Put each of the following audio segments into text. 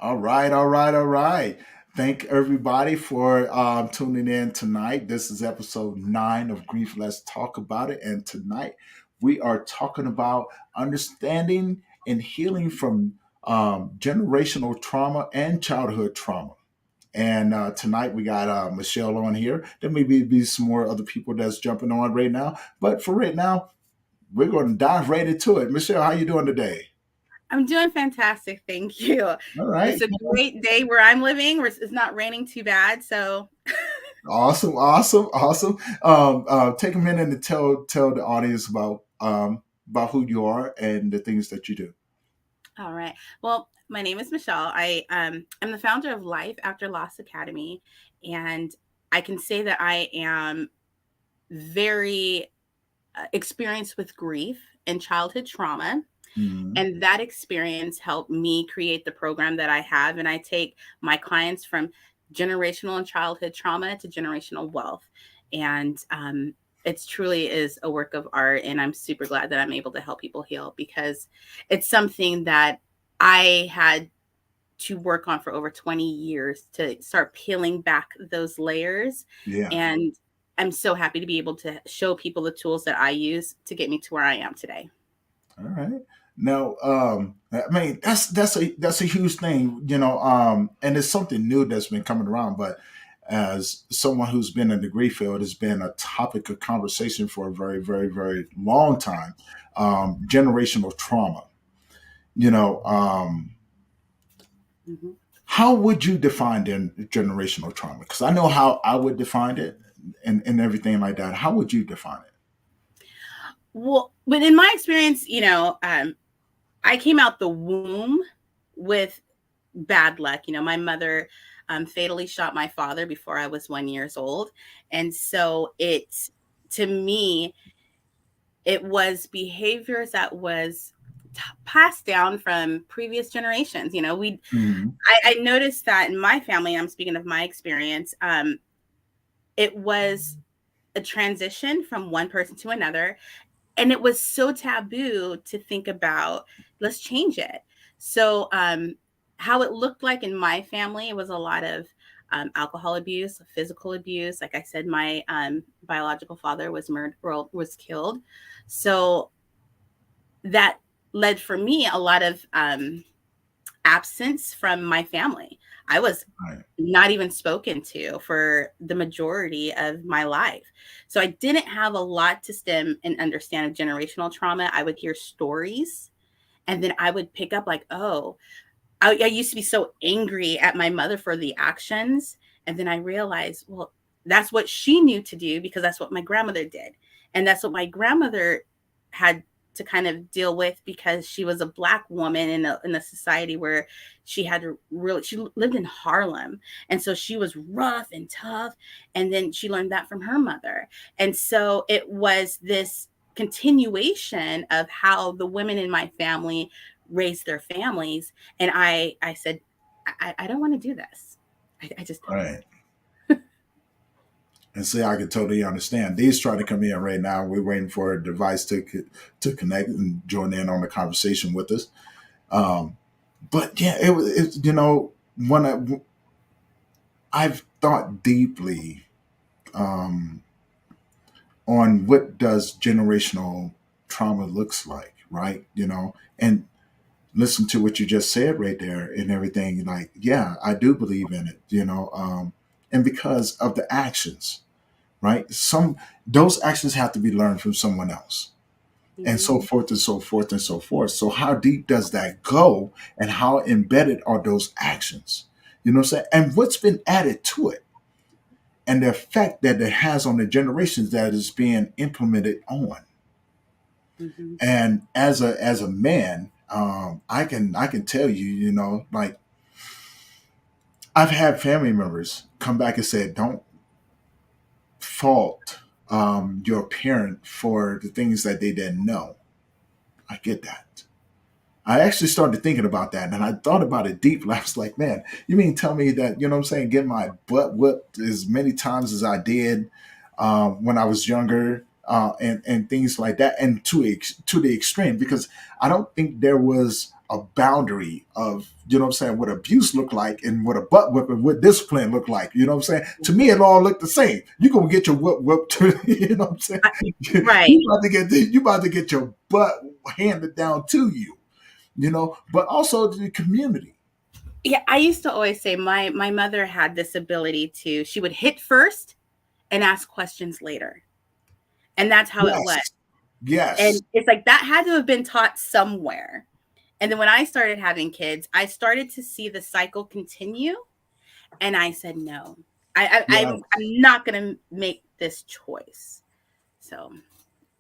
All right, all right, all right. Thank everybody for tuning in tonight. This is episode 9 of Grief. Let's talk about it. And tonight we are talking about understanding and healing from generational trauma and childhood trauma. And tonight we got Michelle on here. There may be some more other people that's jumping on right now. But for right now, we're going to dive right into it. Michelle, how you doing today? I'm doing fantastic, thank you. All It's right. a great day where I'm living, where it's not raining too bad. So, Awesome, awesome, awesome. Take a minute and tell the audience about who you are and the things that you do. all right. Well, my name is Michelle. I'm the founder of Life After Loss Academy, and I can say that I am very experienced with grief and childhood trauma. Mhm. And that experience helped me create the program that I have. And I take my clients from generational and childhood trauma to generational wealth. And it truly is a work of art. And I'm super glad that I'm able to help people heal because it's something that I had to work on for over 20 years to start peeling back those layers. Yeah. And I'm so happy to be able to show people the tools that I use to get me to where I am today. All right. Now, I mean that's a huge thing, and it's something new that's been coming around. But as someone who's been in the grief field, has been a topic of conversation for a very, very, very long time. Generational trauma. You know, Mhm. How would you define generational trauma? Because I know how I would define it and everything like that. How would you define it? Well, but in my experience, I came out the womb with bad luck. My mother fatally shot my father before I was 1 years old, and so to me it was behaviors that was passed down from previous generations. Mhm. I noticed that in my family. I'm speaking of my experience. It was a transition from one person to another, and it was so taboo to think about, let's change it. So how it looked like in my family, it was a lot of alcohol abuse, physical abuse. Like I said, my biological father was murdered, was killed. So that led for me a lot of absence from my family. I was Right. not even spoken to for the majority of my life. So I didn't have a lot to stem and understand of generational trauma. I would hear stories and then I would pick up like, oh, I used to be so angry at my mother for the actions. And then I realized, well, that's what she knew to do because that's what my grandmother did. And that's what my grandmother had to kind of deal with because she was a black woman in a society where she lived in Harlem, and so she was rough and tough, and then she learned that from her mother. And so it was this continuation of how the women in my family raised their families. And I said, I don't want to do this. I just don't. Right. And see, I can totally understand. These trying to come in right now. We're waiting for a device to connect and join in on the conversation with us. Um, but yeah, when I've thought deeply um, on what does generational trauma looks like, right? And listen to what you just said right there and everything. Like, yeah, I do believe in it, and because of the actions, right? Those actions have to be learned from someone else, and Mhm. so forth and so forth and so forth. So how deep does that go, and how embedded are those actions? You know what I'm saying? And what's been added to it, and the effect that it has on the generations that is being implemented on. Mhm. And as a man, I can tell you, like I've had family members come back and say, "Don't fault your parent for the things that they didn't know." I get that. I actually started thinking about that, and I thought about it deeply. I was like, "Man, you mean tell me that you know what I'm saying? Get my butt whipped as many times as I did when I was younger, and things like that, and to the extreme, because I don't think there was a boundary of, you know what I'm saying, what abuse looked like and what a butt whipping, what discipline looked like. You know what I'm saying? To me, it all looked the same. You're gonna get your whooped, you know what I'm saying? I- right. You about to get your butt handed down to you, you know, but also the community. Yeah, I used to always say my mother had this ability to, she would hit first and ask questions later. And that's how it was. Yes. Yes. And it's like that had to have been taught somewhere. And then when I started having kids, I started to see the cycle continue. And I said, no, Yes. I'm not going to make this choice. So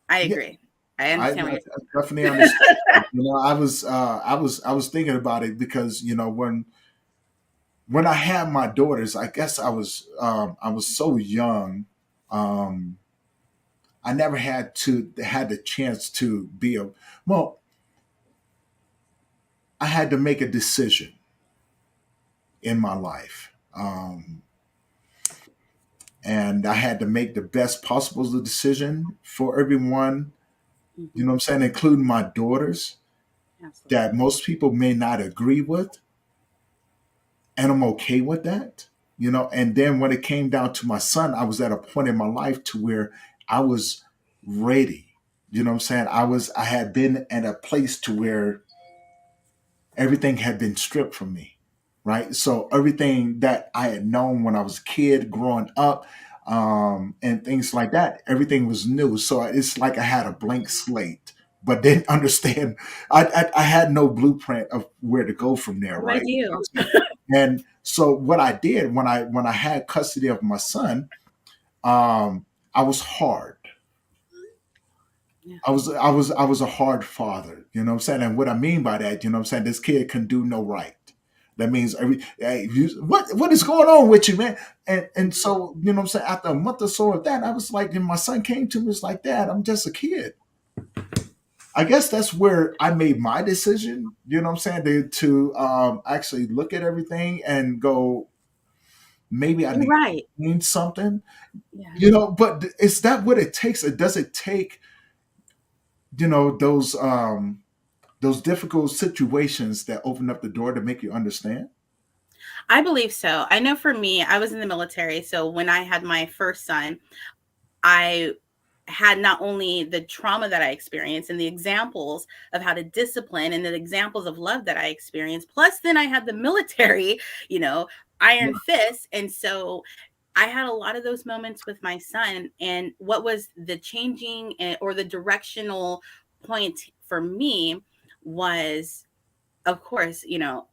I Yeah. agree. I I, understand what I you're definitely understand. You know, I was thinking about it because, you know, when I had my daughters, I guess I was so young. Um, I never had the chance to be a well. I had to make a decision in my life, and I had to make the best possible decision for everyone. saying. You Hmm. know what I'm saying, including my daughters, that Absolutely. most people may not agree with, and I'm okay with that. You know, and then when it came down to my son, I was at a point in my life to where I was ready. You know what I'm saying? I had been at a place to where everything had been stripped from me, right? So everything that I had known when I was a kid growing up, and things like that, everything was new. So it's like I had a blank slate, but didn't understand. I had no blueprint of where to go from there, I'm with right? you. And so what I did when I had custody of my son, I was hard. Yeah. I was a hard father, you know what I'm saying? And what I mean by that, you know what I'm saying, this kid can do no right. That means hey, what is going on with you, man? And so, you know what I'm saying, after a month or so of that, I was like, and my son came to me, was like, Dad, I'm just a kid. I guess that's where I made my decision, you know what I'm saying, to actually look at everything and go, maybe I You're need right. to change something, Yeah. you know, but is that what it takes? Or does it take, you know, those difficult situations that open up the door to make you understand? I believe so. I know for me, I was in the military. So when I had my first son, I had not only the trauma that I experienced and the examples of how to discipline and the examples of love that I experienced, plus then I had the military, you know, Yeah. iron fist. And so I had a lot of those moments with my son. And what was the changing or the directional point for me was, of course, you know,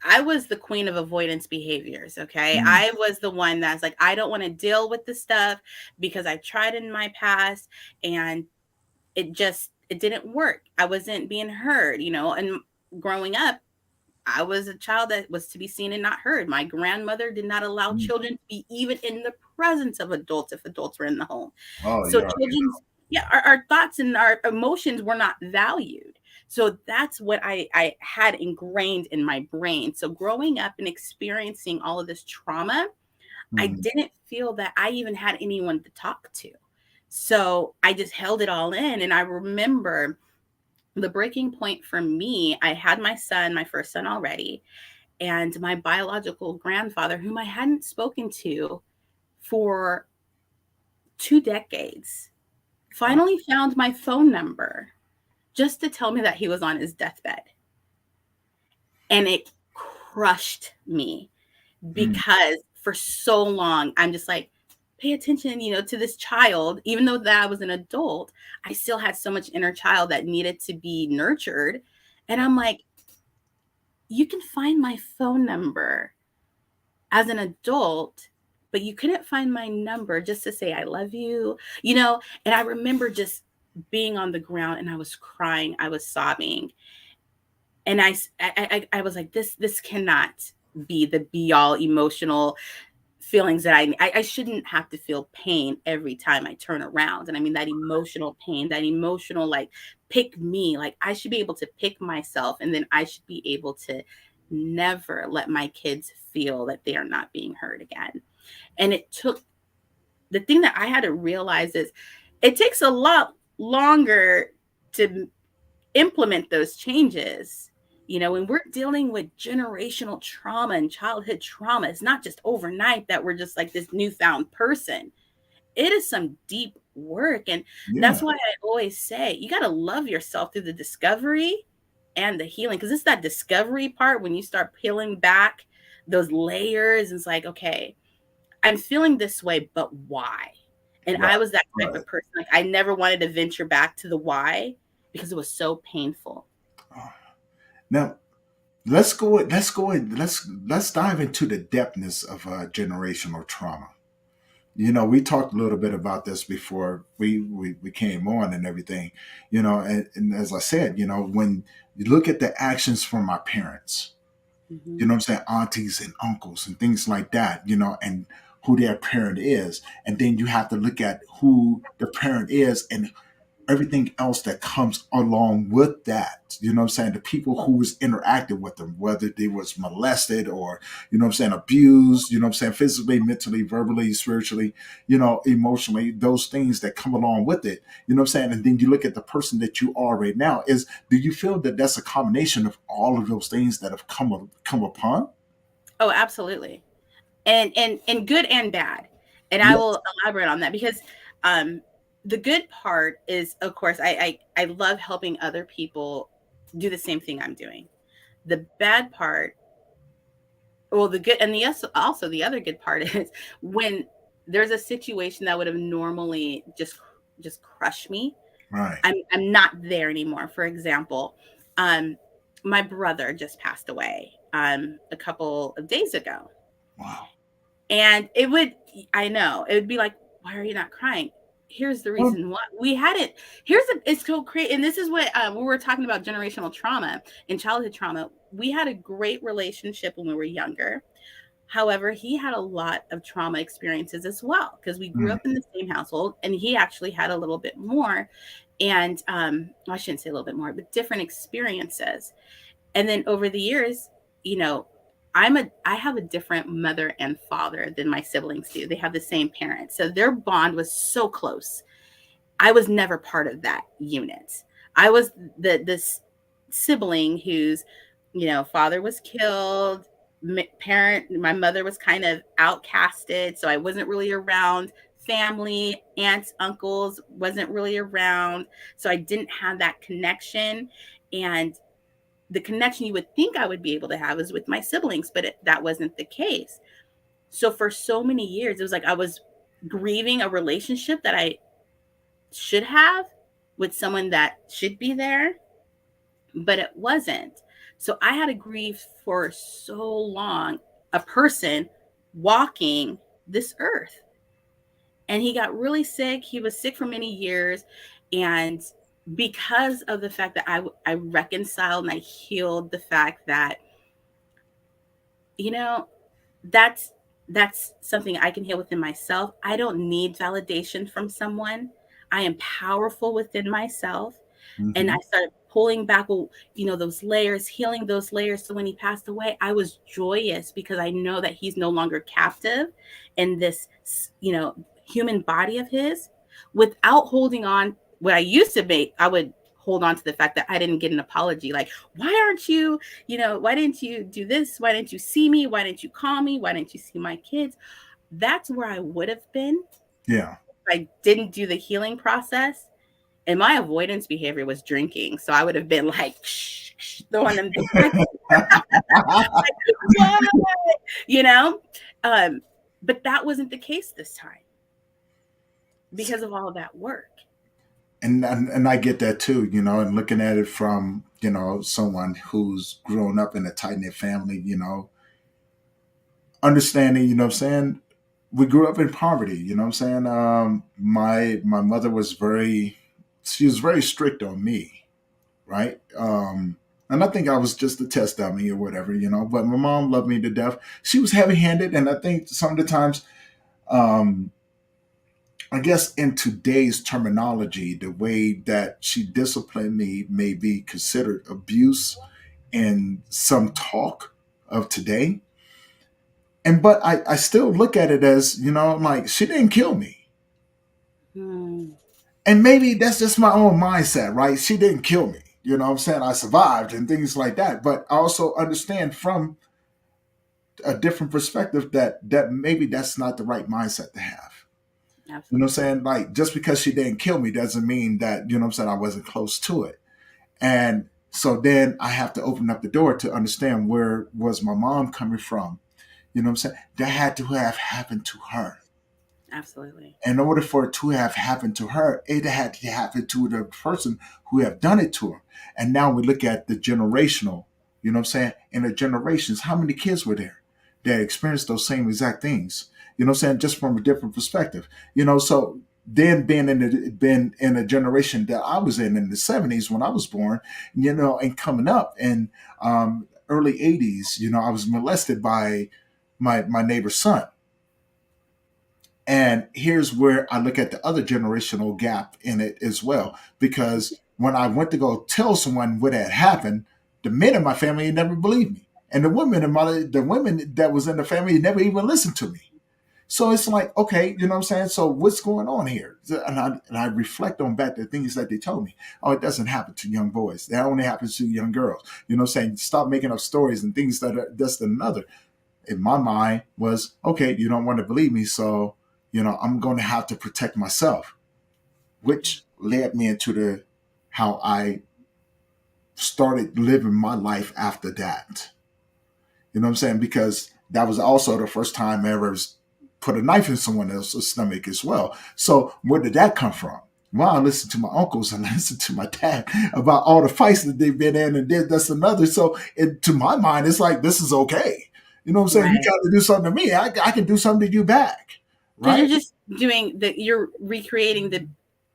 I was the queen of avoidance behaviors. Okay. Mm. I was the one that's like, I don't want to deal with the stuff because I tried in my past and it didn't work. I wasn't being heard, you know, and growing up, I was a child that was to be seen and not heard. My grandmother did not allow Mm. children to be even in the presence of adults if adults were in the home. Oh, So yeah. children's, yeah, our thoughts and our emotions were not valued. So that's what I had ingrained in my brain. So growing up and experiencing all of this trauma, I Mm. didn't feel that I even had anyone to talk to. So I just held it all in. And I remember the breaking point for me, I had my son, my first son already, and my biological grandfather, whom I hadn't spoken to for 2 decades, Wow. finally found my phone number just to tell me that he was on his deathbed. And it crushed me Mm. because for so long, I'm just like, pay attention, you know, to this child. Even though that I was an adult, I still had so much inner child that needed to be nurtured. And I'm like, you can find my phone number as an adult, but you couldn't find my number just to say I love you, you know? And I remember just being on the ground and I was crying, I was sobbing. And I was like, this cannot be the be all emotional feelings that I shouldn't have to feel pain every time I turn around. And I mean that emotional pain, that emotional like pick me, like I should be able to pick myself and then I should be able to never let my kids feel that they are not being heard again. And it took the thing that I had to realize is it takes a lot longer to implement those changes When we're dealing with generational trauma and childhood trauma, it's not just overnight that we're just like this newfound person. It is some deep work. And that's Yeah, why I always say you got to love yourself through the discovery and the healing. Because it's that discovery part when you start peeling back those layers. And it's like, okay, I'm feeling this way, but why? And right, I was that type right. of person. Like, I never wanted to venture back to the why because it was so painful. Now let's dive into the depthness of generational trauma. We talked a little bit about this before we came on and everything. And as I said, when you look at the actions from my parents, Mm-hmm. what I'm saying, aunties and uncles and things like that, and who their parent is, and then you have to look at who the parent is and everything else that comes along with that. You know what I'm saying? The people who was interacted with them, whether they was molested or, what I'm saying, abused, what I'm saying, physically, mentally, verbally, spiritually, emotionally, those things that come along with it. You know what I'm saying? And then you look at the person that you are right now. Do you feel that that's a combination of all of those things that have come upon? Oh, absolutely. And good and bad. And I Yes. will elaborate on that because um the good part is, of course, I love helping other people do the same thing I'm doing. The bad part, well, the good and the also the other good part is when there's a situation that would have normally just crushed me. Right. I'm not there anymore. For example, um my brother just passed away a couple of days ago. Wow. And I know, it would be like, why are you not crying? Here's the Well, reason why we had it. It's so great. And this is what, we were talking about generational trauma and childhood trauma. We had a great relationship when we were younger. However, he had a lot of trauma experiences as well because we grew mm, up in the same household and he actually had a little bit more. And I shouldn't say a little bit more, but different experiences. And then over the years, you know, I have a different mother and father than my siblings do. They have the same parents. So their bond was so close. I was never part of that unit. I was this sibling whose, father was killed, my mother was kind of outcasted, so I wasn't really around family, aunts, uncles, wasn't really around. So I didn't have that connection. And the connection you would think I would be able to have is with my siblings, but that wasn't the case. So for so many years, it was like I was grieving a relationship that I should have with someone that should be there, but it wasn't. So I had to grieve for so long a person walking this earth. And he got really sick. He was sick for many years. And because of the fact that I reconciled and I healed the fact that, you know, that's something I can heal within myself. I don't need validation from someone. I am powerful within myself. And I mhm. started pulling back, those layers, healing those layers. So when he passed away, I was joyous because I know that he's no longer captive in this, human body of his without holding on. What I used to be, I would hold on to the fact that I didn't get an apology. Like, why aren't you, why didn't you do this? Why didn't you see me? Why didn't you call me? Why didn't you see my kids? That's where I would have been Yeah. if I didn't do the healing process. And my avoidance behavior was drinking. So I would have been like, shh, shh, throwing them things like, why? You know? Um, but that wasn't the case this time because of all of that work. And I get that too, and looking at it from, someone who's grown up in a tight knit family, understanding, what I'm saying, we grew up in poverty, what I'm saying. My mother was she was very strict on me, right? And I think I was just a test dummy or whatever, but my mom loved me to death. She was heavy handed, and I think some of the times, um, I guess in today's terminology, the way that she disciplined me may be considered abuse in some talk of today. But I still look at it as, like she didn't kill me. Hmm. And maybe that's just my own mindset, right? She didn't kill me. You know what I'm saying? I survived and things like that. But I also understand from a different perspective that maybe that's not the right mindset to have. You know what I'm Absolutely. saying? Like just because she didn't kill me doesn't mean that, you know what I'm saying, I wasn't close to it. And so then I have to open up the door to understand where was my mom coming from. You know what I'm saying? That had to have happened to her. Absolutely. In order for it to have happened to her, it had to happen to the person who have done it to her. And now we look at the generational, you know what I'm saying? In the generations, how many kids were there that experienced those same exact things? You know what I'm saying? Just from a different perspective. You know, so then being in a generation that I was in the 70s when I was born, you know, and coming up in early 80s, you know, I was molested by my neighbor's son. And here's where I look at the other generational gap in it as well. Because when I went to go tell someone what had happened, the men in my family never believed me. And the women that was in the family never even listened to me. So it's like, okay, you know what I'm saying? So what's going on here? And I reflect on back the things that they told me. Oh, it doesn't happen to young boys. That only happens to young girls. You know what I'm saying? Stop making up stories and things that are just another. In my mind was, okay, you don't want to believe me, so I'm going to have to protect myself, which led me into the how I started living my life after that. You know what I'm saying? Because that was also the first time I ever put a knife in someone else's stomach as well. So where did that come from? Well, I listened to my uncles and I listened to my dad about all the fights that they've been in and did this and another. So to my mind, it's like, this is okay. You know what I'm saying? You Right. try to do something to me, I can do something to you back. Because you're Right? just doing that, you're recreating the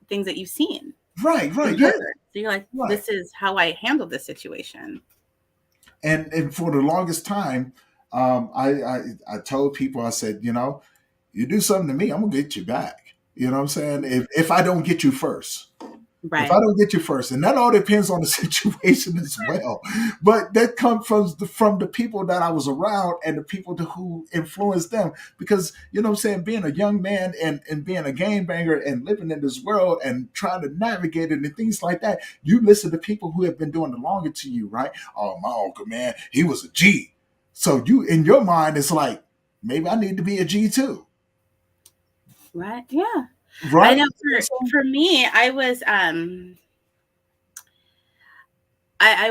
things that you've seen Right, and yeah, heard. So you're like, right. this is how I handle this situation. And for the longest time, I told people, I said, you do something to me, I'm gonna get you back. You know what I'm saying? If I don't get you first. If I Right. don't get you first, and that all depends on the situation as well. But that comes from the people that I was around and the people who influenced them. Because you know what I'm saying, being a young man and being a game banger and living in this world and trying to navigate it and things like that, you listen to people who have been doing it longer to you, right? Oh, my uncle, man, he was a G. So you in your mind, it's like maybe I need to be a G too, Right. Yeah. I right? know You know what I'm for me, I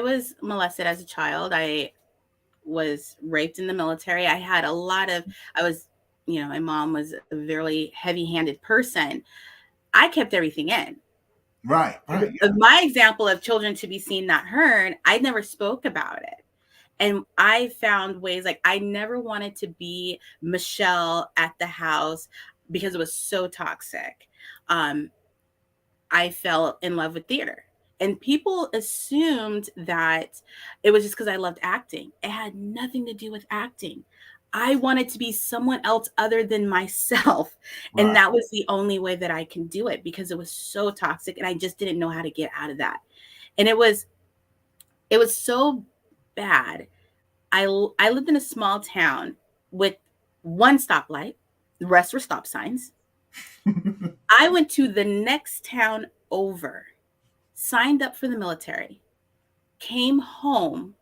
was molested as a child. I was raped in the military. I had a lot of I was, my mom was a very heavy-handed person. I kept everything in. right, My example of children to be seen, not heard, I never spoke about it. And I found ways, like I never wanted to be Michelle at the house because it was so toxic. Um, I fell in love with theater. And people assumed that it was just because I loved acting. It had nothing to do with acting. I wanted to be someone else other than myself. And right, that was the only way that I can do it because it was so toxic and I just didn't know how to get out of that. And it was so bad. I lived in a small town with one stoplight, the rest were stop signs. right. I went to the next town over, signed up for the military, came home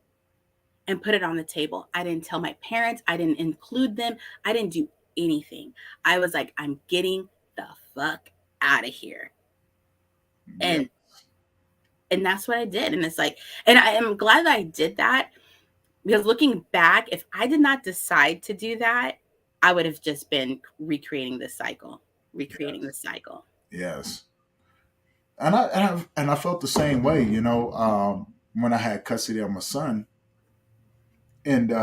and put it on the table. I didn't tell my parents, I didn't include them, I didn't do anything. I was like, I'm getting the fuck out of here. Yeah. And that's what I did. And it's like, and I am glad that I did that because looking back, if I did not decide to do that, I would have just been recreating the cycle. Yes, and I felt the same way. When I had custody of my son, and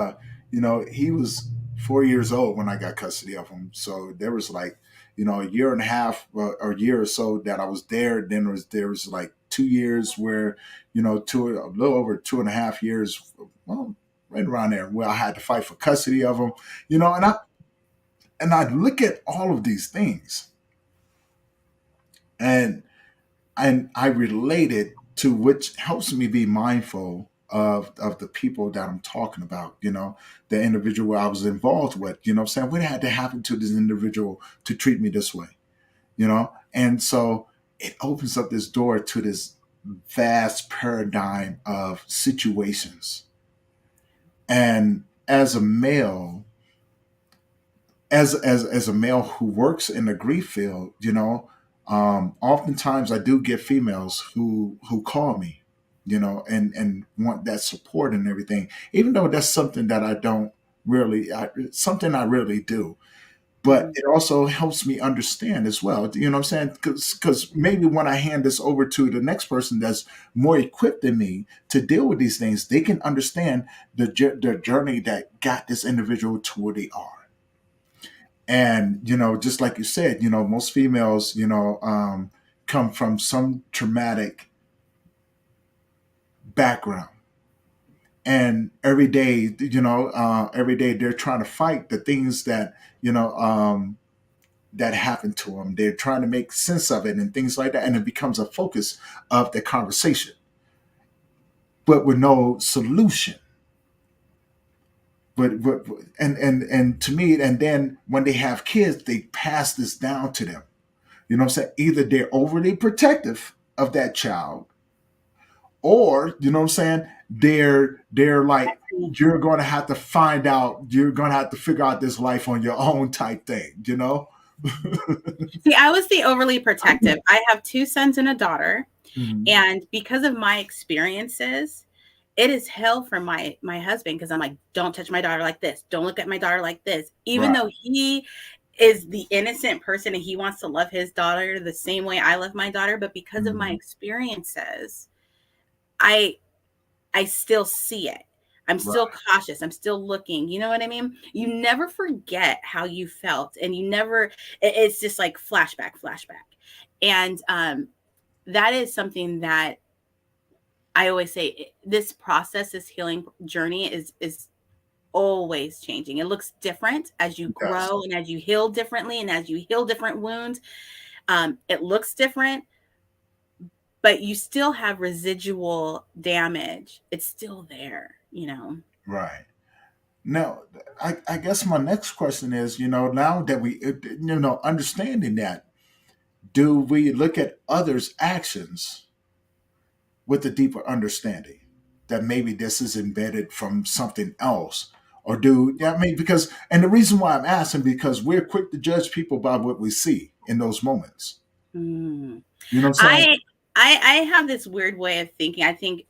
he was 4 years old when I got custody of him. So there was like, a year and a half or a year or so that I was there. Then there was like 2 years where, a little over 2.5 years, well, right around there, where I had to fight for custody of him. And I look at all of these things, and I relate it to, which helps me be mindful of the people that I'm talking about, the individual I was involved with, I'm saying, what had to happen to this individual to treat me this way, and so it opens up this door to this vast paradigm of situations. And as a male, as a male who works in the grief field, oftentimes I do get females who call me, and want that support and everything. Even though that's something that I don't really, something I really do, but Mhm. it also helps me understand as well. You know what I'm saying? Because maybe when I hand this over to the next person that's more equipped than me to deal with these things, they can understand the journey that got this individual to where they are. And just like you said, most females, come from some traumatic background, and every day they're trying to fight the things that that happened to them. They're trying to make sense of it and things like that, and it becomes a focus of the conversation, but with no solution. But and to me, and then when they have kids, they pass this down to them. You know what I'm saying? Either they're overly protective of that child, or you know what I'm saying, they're like, you're going to have to find out, you're going to have to figure out this life on your own type thing. See, I was the overly protective. I have two sons and a daughter, Mhm. and because of my experiences, it is hell for my husband because I'm like, don't touch my daughter like this. Don't look at my daughter like this. Even Right. though he is the innocent person and he wants to love his daughter the same way I love my daughter, but because of my Mhm. experiences, I I still see it. I'm still Right. cautious. I'm still looking. You know what I mean? You never forget how you felt, and you never. It's just like flashback, flashback, and that is something that I always say. This process, this healing journey, is always changing. It looks different as you Yes. grow and as you heal differently, and as you heal different wounds. It looks different, but you still have residual damage. It's still there. You know. Right. Now, I guess my next question is, now that we, understanding that, do we look at others' actions with a deeper understanding that maybe this is embedded from something else? Or yeah, I mean, because, and the reason why I'm asking, because we're quick to judge people by what we see in those moments. Mm. You know what I'm saying? I I have this weird way of thinking. I think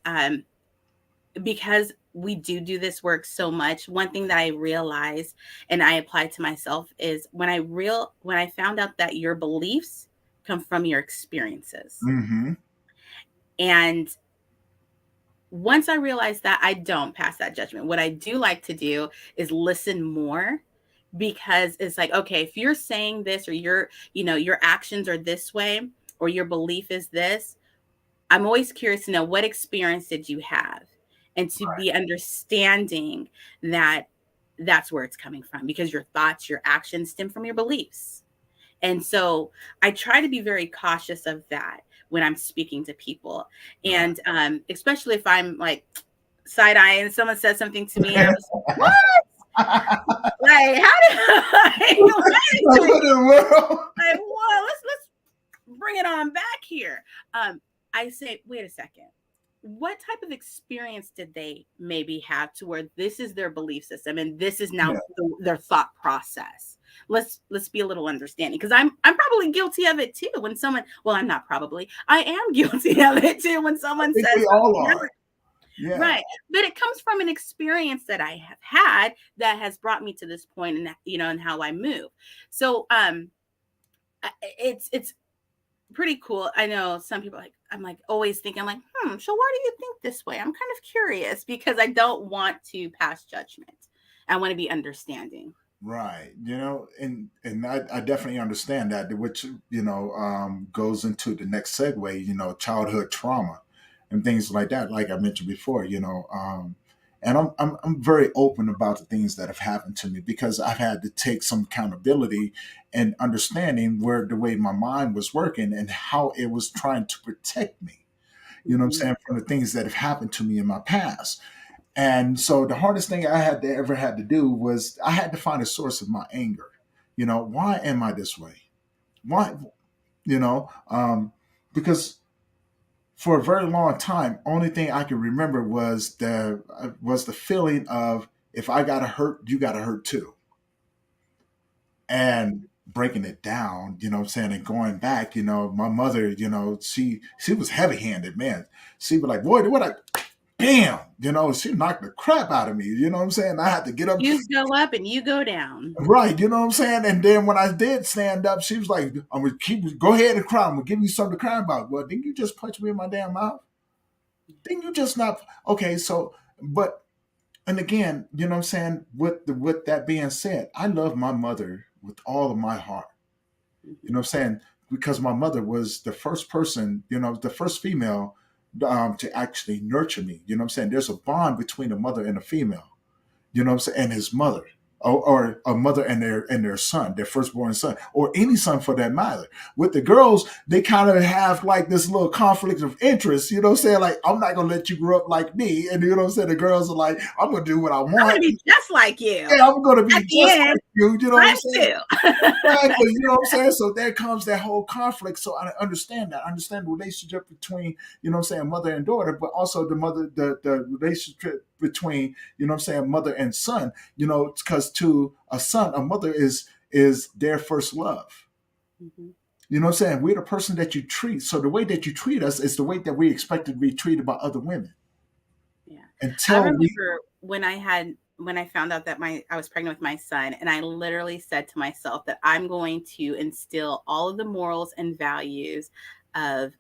because we do this work so much, one thing that I realized and I applied to myself is when I found out that your beliefs come from your experiences. Mm-hmm. And once I realized that, I don't pass that judgment. What I do like to do is listen more, because it's like, okay, if you're saying this, or your actions are this way, or your belief is this, I'm always curious to know, what experience did you have, and to be understanding that that's where it's coming from, because your thoughts, your actions stem from your beliefs. And so I try to be very cautious of that when I'm speaking to people. Right. And especially if I'm like side eye and someone says something to me and I'm just like, what? Like, how did I, wait a Like, second. what in the world? Like, well, let's bring it on back here. I say, wait a second. What type of experience did they maybe have to where this is their belief system and this is Yeah. now their thought process? Let's be a little understanding, because I'm probably guilty of it too. When someone, well, I'm not probably, I am guilty of it too. When I someone think says we all something, are. Yeah. right, but it comes from an experience that I have had that has brought me to this point, and and how I move. So it's pretty cool. I know some people, like, I'm like always thinking, I'm like, so why do you think this way? I'm kind of curious, because I don't want to pass judgment. I want to be understanding. Right. And I definitely understand that, which, goes into the next segue, childhood trauma and things like that, like I mentioned before, and I'm very open about the things that have happened to me, because I've had to take some accountability and understanding where the way my mind was working and how it was trying to protect me, what I'm Mhm. saying, from the things that have happened to me in my past. And so the hardest thing I had to ever had to do was I had to find a source of my anger. Why am I this way? Why? You know, um, because for a very long time, only thing I can remember was the feeling of, if I got to hurt, you got to hurt too. And breaking it down, you know what I'm saying, and going back, my mother, she was heavy handed, man. She was like, boy, what I bam, she knocked the crap out of me. You know what I'm saying? I had to get up. You go up and you go down. Right, you know what I'm saying? And then when I did stand up, she was like, I'm gonna go ahead and cry. I'm gonna give you something to cry about. Well, didn't you just punch me in my damn mouth? Didn't you just not okay, so but and again, you know what I'm saying, with that being said, I love my mother with all of my heart. You know what I'm saying? Because my mother was the first person, the first female to actually nurture me. You know what I'm saying? There's a bond between a mother and a female, you know what I'm saying, and his mother, or a mother and their son, their firstborn son, or any son for that matter. With the girls, they kind of have like this little conflict of interest, you know what I'm saying? Like, I'm not gonna let you grow up like me. And you know what I'm saying? The girls are like, I'm gonna do what I I'm want. gonna be just like you. Yeah, I'm gonna At be the just end, like you know what I'm times saying? two. Exactly, you know what I'm saying? So there comes that whole conflict. So I understand that. I understand the relationship between, you know what I'm saying, mother and daughter, but also the relationship between, you know what I'm saying, mother and son, because to a son, a mother is their first love. Mhm. You know what I'm saying? We're the person that you treat. So the way that you treat us is the way that we expect to be treated by other women. Yeah. I Until we remember when I found out that I was pregnant with my son, and I literally said to myself that I'm going to instill all of the morals and values of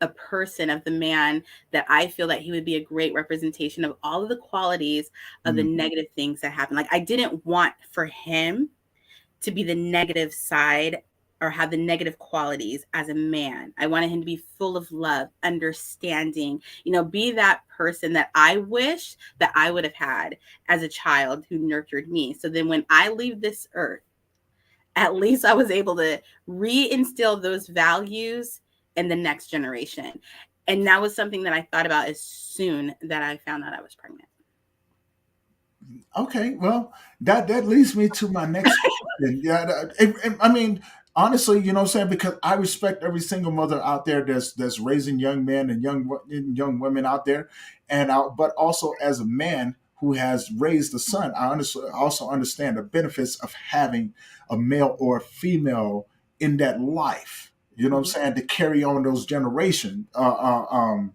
a person, of the man, that I feel that he would be a great representation of all of the qualities of the mm, negative things that happen. Like, I didn't want for him to be the negative side or have the negative qualities as a man. I wanted him to be full of love, understanding, be that person that I wish that I would have had as a child who nurtured me. So then when I leave this earth, at least I was able to reinstill those values in the next generation. And that was something that I thought about as soon that I found out I was pregnant. Okay, well, that leads me to my next question. Yeah, I mean, honestly, you know what I'm saying, because I respect every single mother out there that's raising young men and young women out there, but also as a man who has raised a son, I honestly also understand the benefits of having a male or a female in that life. You know what I'm Mhm. saying, to carry on those generation. Um,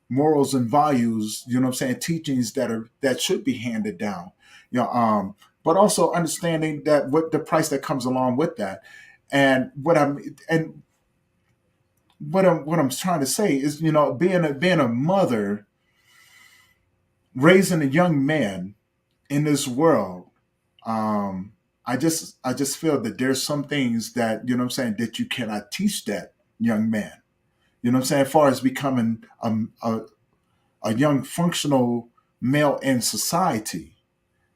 morals and values, you know what I'm saying, teachings that should be handed down. You know, but also understanding that what the price that comes along with that. And what I'm trying to say is, being a mother, raising a young man in this world, I just feel that there's some things that, you know what I'm saying, that you cannot teach that young man. You know what I'm saying? As far as becoming a young functional male in society,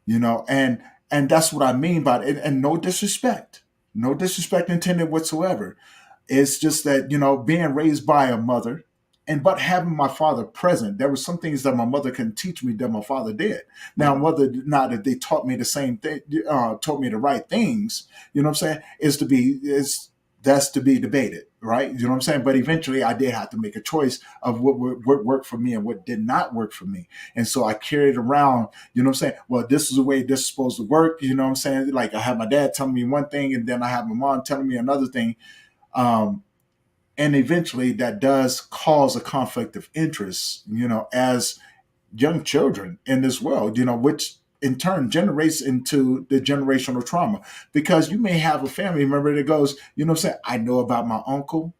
and that's what I mean by it. And no disrespect intended whatsoever. It's just that, being raised by a mother, and but having my father present, there were some things that my mother couldn't teach me that my father did. Now, whether or not that they taught me the same thing, taught me the right things, you know what I'm saying, that's to be debated, right? You know what I'm saying? But eventually I did have to make a choice of what worked for me and what did not work for me. And so I carried around, you know what I'm saying? Well, this is the way this is supposed to work. You know what I'm saying? Like, I have my dad telling me one thing, and then I have my mom telling me another thing. Um, and eventually that does cause a conflict of interest, as young children in this world, which in turn generates into the generational trauma, because you may have a family member that goes, you know what I'm saying, I know about my uncle,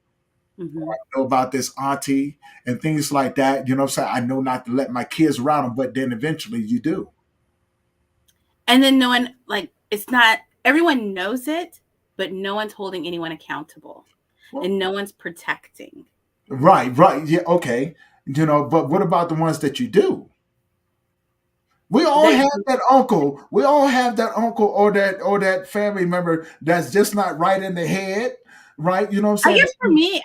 Mhm. know about this auntie, and things like that. You know what I'm saying? I know not to let my kids around them, but then eventually you do. And then no one, like, it's not, everyone knows it, but no one's holding anyone accountable Well, and no one's protecting. right. Yeah, okay. But what about the ones that you do? We all They, have that uncle. We all have that uncle or that family member that's just not right in the head, right? You know what I I'm guess for saying? me,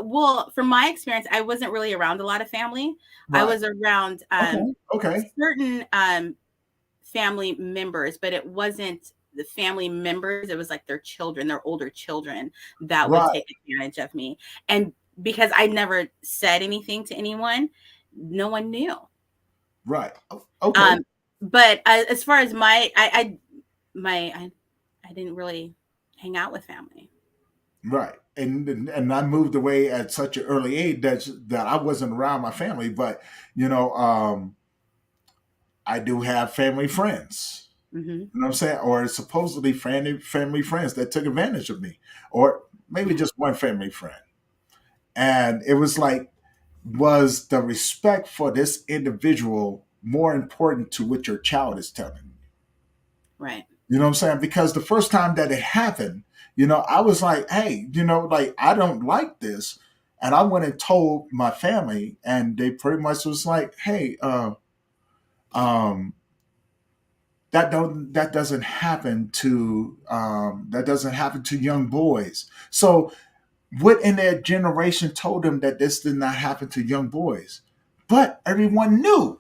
well, from my experience, I wasn't really around a lot of family. I Right. was around Okay. Okay. certain family members, but it wasn't the family members. It was like their children, their older children, that would Right. take advantage of me. And because I never said anything to anyone, no one knew. Right. Okay. Um, but as far as I didn't really hang out with family. Right. And I moved away at such an early age that I wasn't around my family, but you know, I do have family friends. Hmm. You know what I'm saying? Or supposedly family friends that took advantage of me, or maybe just one family friend. And it was like, was the respect for this individual more important to what your child is telling you? Right. You know what I'm saying? Because the first time that it happened, I was like, hey, like I don't like this. And I went and told my family, and they pretty much was like, hey, um, that doesn't happen to young boys. So what in their generation told them that this did not happen to young boys? But everyone knew.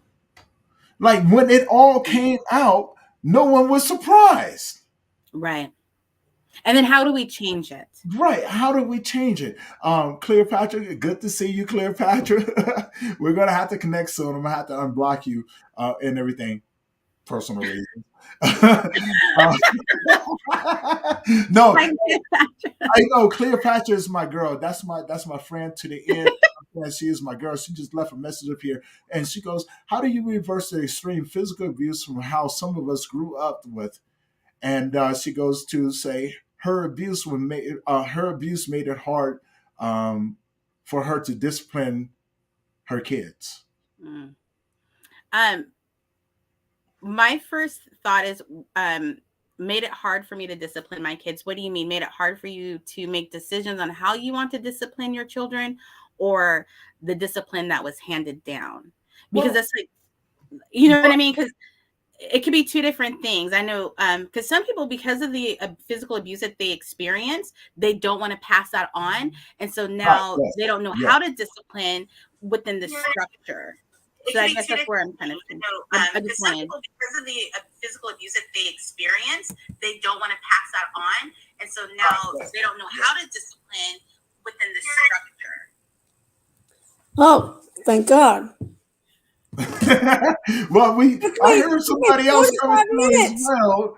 Like when it all came out, no one was surprised. Right. And then how do we change it? Right. How do we change it? Cleopatra, good to see you, Cleopatra. We're gonna have to connect soon. I'm gonna have to unblock you and everything. Personal reasons. No, Like, I know Cleopatra is my girl. That's my friend to the end. And she is my girl. She just left a message up here, and she goes, "How do you reverse the extreme physical abuse from how some of us grew up with?" And she goes to say her abuse made it hard for her to discipline her kids. mm. um, my first thought is, um, made it hard for me to discipline my kids. What do you mean? Made it hard for you to make decisions on how you want to discipline your children, or the discipline that was handed down? Because Well, that's like, you know what I mean? Because it could be two different things. I know, because some people, because of the physical abuse that they experience, they don't want to pass that on, and so right, now yes, they don't know yes. how to discipline within the structure. It So can I be guess two that's where different I'm kind of. things. You know, I just because some wanted. people, because of the physical abuse that they experience, they don't want to pass that on, and so Right, now yes, they don't know yes. how to discipline within the structure. Oh, thank God. Well, I heard Took me somebody else coming 45 through as minutes. well.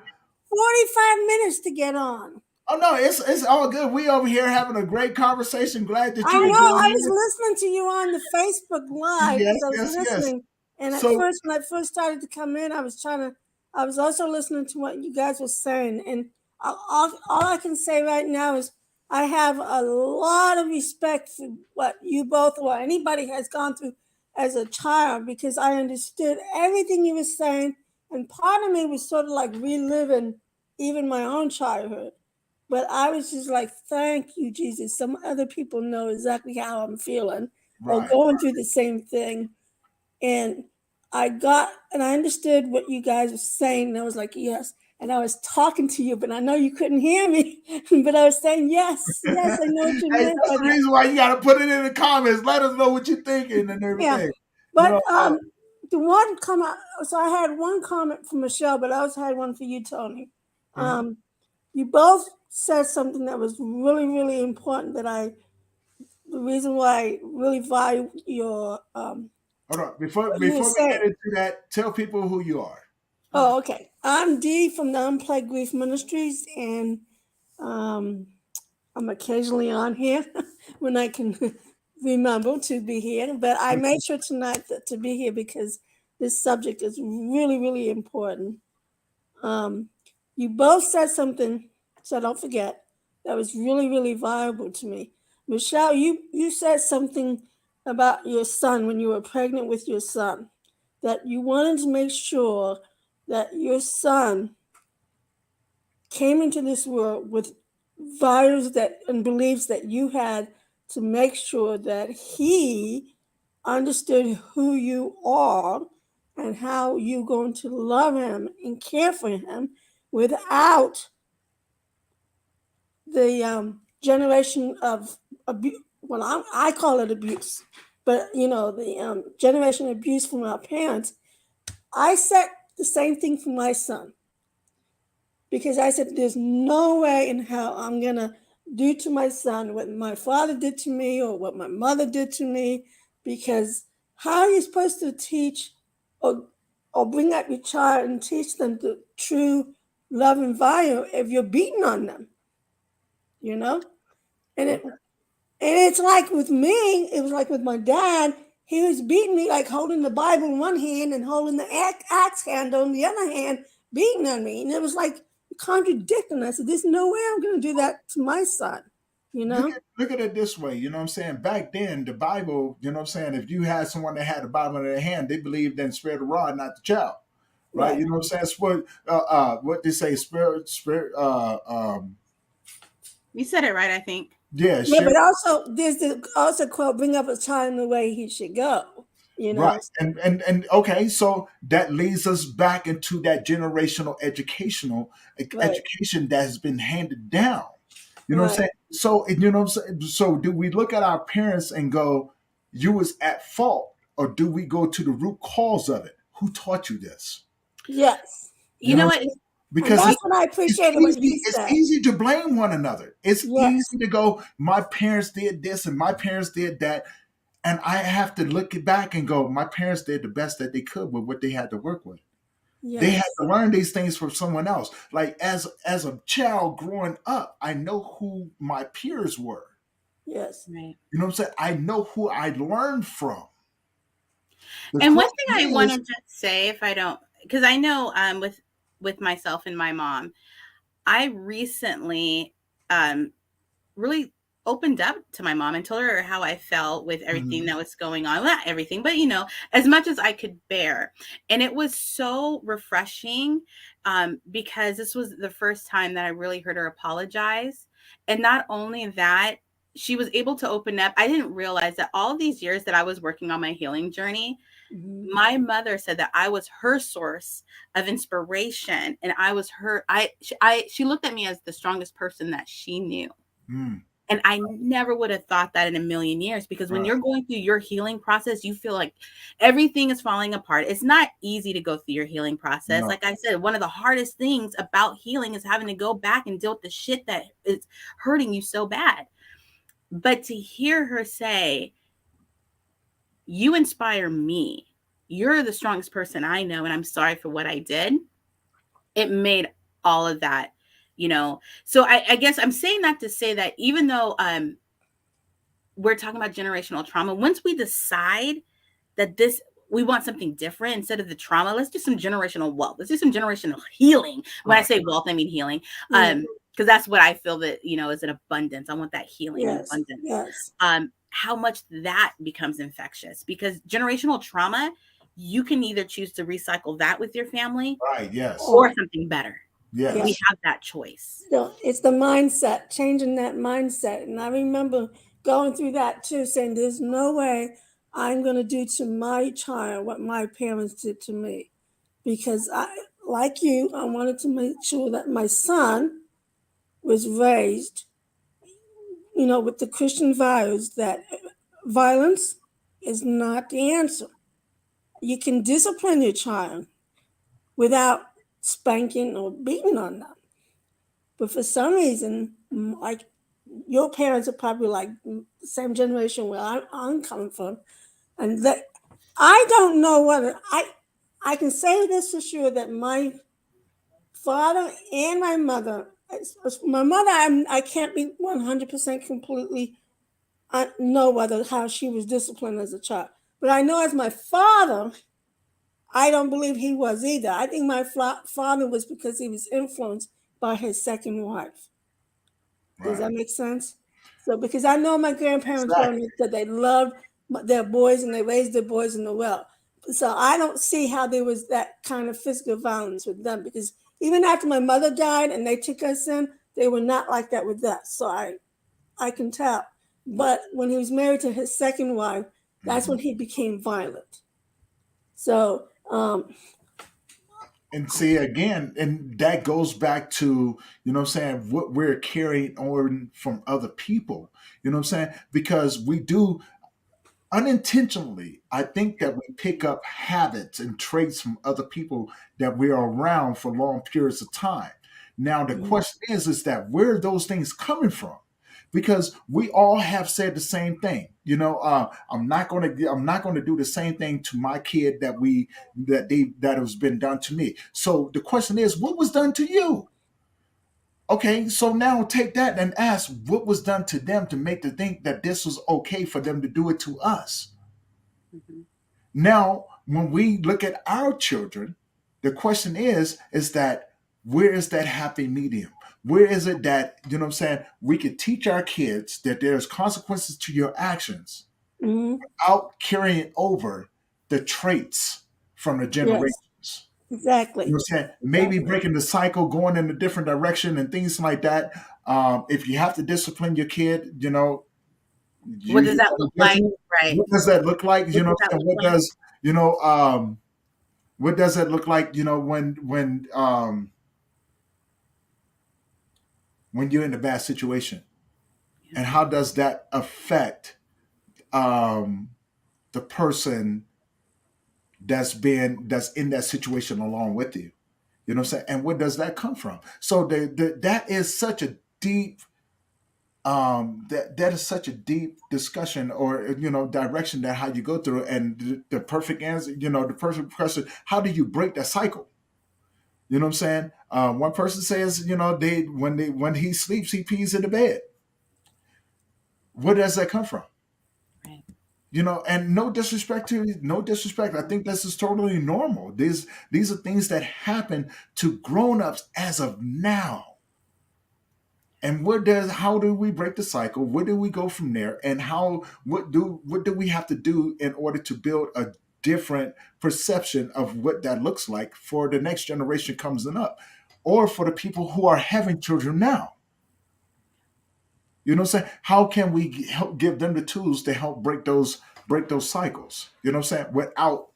45 minutes to get on. Oh no, it's all good. We over here having a great conversation. Glad that I you know. could I join was in. listening to you on the Facebook Live Yes, because I was yes, yes. listening. And at So first, when I first started to come in, I was also listening to what you guys were saying. And all I can say right now is I have a lot of respect for what you both or anybody has gone through as a child because I understood everything you were saying. And part of me was sort of like reliving even my own childhood. But I was just like, thank you, Jesus. Some other people know exactly how I'm feeling or right. going through the same thing. And and I understood what you guys were saying. And I was like, yes. And I was talking to you, but I know you couldn't hear me. But I was saying, yes, Hey, yes, I know what you meant that's by the that. reason why you got to put it in the comments. Let us know what you're thinking and Yeah. everything. You But know, the one comment, so I had one comment from Michelle, but I also had one for you, Tony. mhm. Um, you both said something that was really, really important the reason why I really value your Hold on. what you were Before we saying. get into that, tell people who you are. Oh, okay. I'm Dee from the Unplugged Grief Ministries, and um, I'm occasionally on here when I can remember to be here. But I made sure tonight to be here because this subject is really, really important. Um, you both said something, so don't forget, that was really, really valuable to me. Michelle, you said something about your son when you were pregnant with your son, that you wanted to make sure that your son came into this world with values that and beliefs that you had to make sure that he understood who you are and how you're going to love him and care for him without the generation of abuse. Well, I call it abuse, but the generation of abuse from our parents. I said the same thing for my son because I said there's no way in hell I'm gonna do to my son what my father did to me or what my mother did to me, because how are you supposed to teach or bring up your child and teach them the true love and value if you're beating on them, you know? And it's like with me, it was like with my dad, he was beating me, like holding the Bible in one hand and holding the axe handle in the other hand, beating on me. And it was like contradicting. I said, there's no way I'm going to do that to my son, you know? Look at it this way, you know what I'm saying? Back then, the Bible, you know what I'm saying? If you had someone that had the Bible in their hand, they believed in spare the rod, not the child. Right? Right. You know what I'm saying? What they say, spirit, You said it right, I think. yeah, Yeah, share. but also there's the also quote, bring up a child in the way he should go, you know? Right. And okay, so that leads us back into that generational Right. education that has been handed down. You know what I'm Right. saying? So you know what I'm saying? So do we look at our parents and go, you was at fault, or do we go to the root cause of it? Who taught you this? Yes. You know what? And Because that's what I appreciated what you it's said. easy to blame one another. It's Yes. easy to go, my parents did this and my parents did that. And I have to look it back and go, my parents did the best that they could with what they had to work with. They had Yes. to learn these things from someone else. Like as a child growing up, I know who my peers were. Yes. Right. You know what I'm saying? I know who I learned from. The And one thing question I want is- to just say, if I don't, because I know with myself and my mom, I recently really opened up to my mom and told her how I felt with everything that was going on. Well, not everything, but as much as I could bear. And it was so refreshing because this was the first time that I really heard her apologize. And not only that, she was able to open up. I didn't realize that all these years that I was working on my healing journey, my mother said that I was her source of inspiration, and I was her. She looked at me as the strongest person that she knew. And I never would have thought that in a million years, because when you're going through your healing process, you feel like everything is falling apart. It's not easy to go through your healing process. No. Like I said, one of the hardest things about healing is having to go back and deal with the shit that is hurting you so bad. But to hear her say, you inspire me. You're the strongest person I know, and I'm sorry for what I did. It made all of that, So I guess I'm saying that to say that even though we're talking about generational trauma, once we decide that we want something different instead of the trauma, let's do some generational wealth. Let's do some generational healing. When I say wealth, I mean healing. Because that's what I feel that, is an abundance. I want that healing and abundance. Yes. How much that becomes infectious, because generational trauma, you can either choose to recycle that with your family, right? Yes. Or something better. Yes. We have that choice. So it's the mindset, changing that mindset. And I remember going through that too, saying there's no way I'm going to do to my child what my parents did to me. Because like you, I wanted to make sure that my son was raised, with the Christian values, that violence is not the answer. You can discipline your child without spanking or beating on them. But for some reason, like your parents are probably like the same generation where I'm coming from, and that I don't know whether I can say this for sure, that my father and my mother, I can't be 100% completely know how she was disciplined as a child, but I know as my father, I don't believe he was either. I think my father was, because he was influenced by his second wife. Does that make sense? So, because I know my grandparents weren't, that they loved their boys and they raised their boys in the well. So I don't see how there was that kind of physical violence with them, because even after my mother died and they took us in, they were not like that with us. So I can tell. But when he was married to his second wife, that's when he became violent. So, and see again, and that goes back to, what we're carrying on from other people. You know what I'm saying? Because we do unintentionally, I think that we pick up habits and traits from other people that we are around for long periods of time. Now the question is that where are those things coming from? because we all have said the same thing. I'm not going to do the same thing to my kid that has been done to me. So the question is, what was done to you? Okay, so now take that and ask what was done to them to make them think that this was okay for them to do it to us. Mhm. Now, when we look at our children, the question is that where is that happy medium? Where is it that, we could teach our kids that there's consequences to your actions Hmm. without carrying over the traits from the Yes, generations? You know exactly. what I'm saying? Maybe Exactly. breaking the cycle, going in a different direction and things like that. If you have to discipline your kid, What use does your that better look like? judgment. Right. What does that look like? What You know does what that I'm look saying? What like? does, what does that look like, when you're in a bad situation? Yeah. And how does that affect um, the person that's in that situation along with you? You know what I'm saying? And where does that come from? So that is such a deep that is such a deep discussion, or direction, that how you go through it. And the perfect answer, the perfect question: how do you break that cycle? You know what I'm saying? One person says, they when he sleeps, he pees in the bed. Where does that come from? Right. And no disrespect. I think this is totally normal. These are things that happen to grown-ups as of now. And how do we break the cycle? Where do we go from there? And what do we have to do in order to build a different perception of what that looks like for the next generation comes up, or for the people who are having children now? You know what I'm saying? How can we help give them the tools to help break those cycles? You know what I'm saying? Without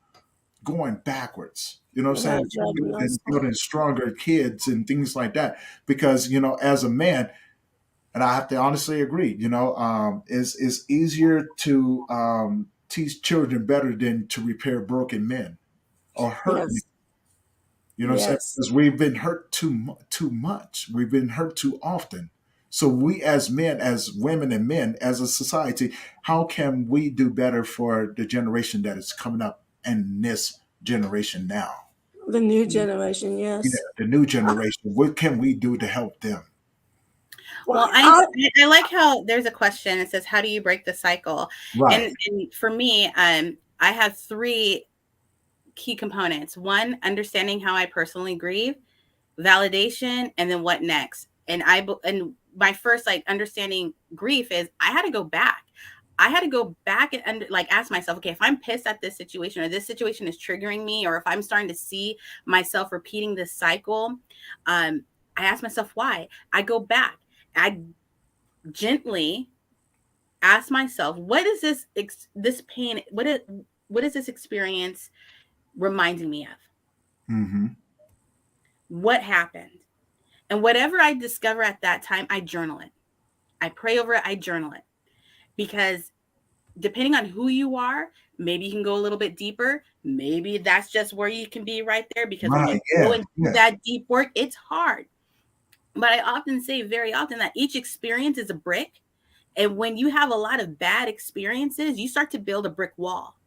going backwards. You know what I'm Without saying? judging And us. building stronger kids and things like that. Because as a man, and I have to honestly agree, it's easier to teach children better than to repair broken men or hurt men. Yes. You know what I'm saying? Yes. Because we've been hurt too much. We've been hurt too often. So we, as men, as women and men, as a society, how can we do better for the generation that is coming up and this generation now? The new generation. Yeah, Yes. the new generation. What can we do to help them? Well, Well, I like how there's a question. It says, "How do you break the cycle?" Right. And for me, I have three key components. One, understanding how I personally grieve, validation, and then what next. And my first like understanding grief is I had to go back. I had to go back and ask myself, okay, if I'm pissed at this situation, or this situation is triggering me, or if I'm starting to see myself repeating this cycle, I ask myself why. I go back. I gently ask myself, what is this pain? What is this experience reminding me of? Mm-hmm. What happened? And whatever I discover at that time, I journal it. I pray over it. I journal it, because depending on who you are, maybe you can go a little bit deeper. Maybe that's just where you can be right there, because when you Right. go Yeah. and do Yeah. that deep work, it's hard. But I often say very often that each experience is a brick. And when you have a lot of bad experiences, you start to build a brick wall.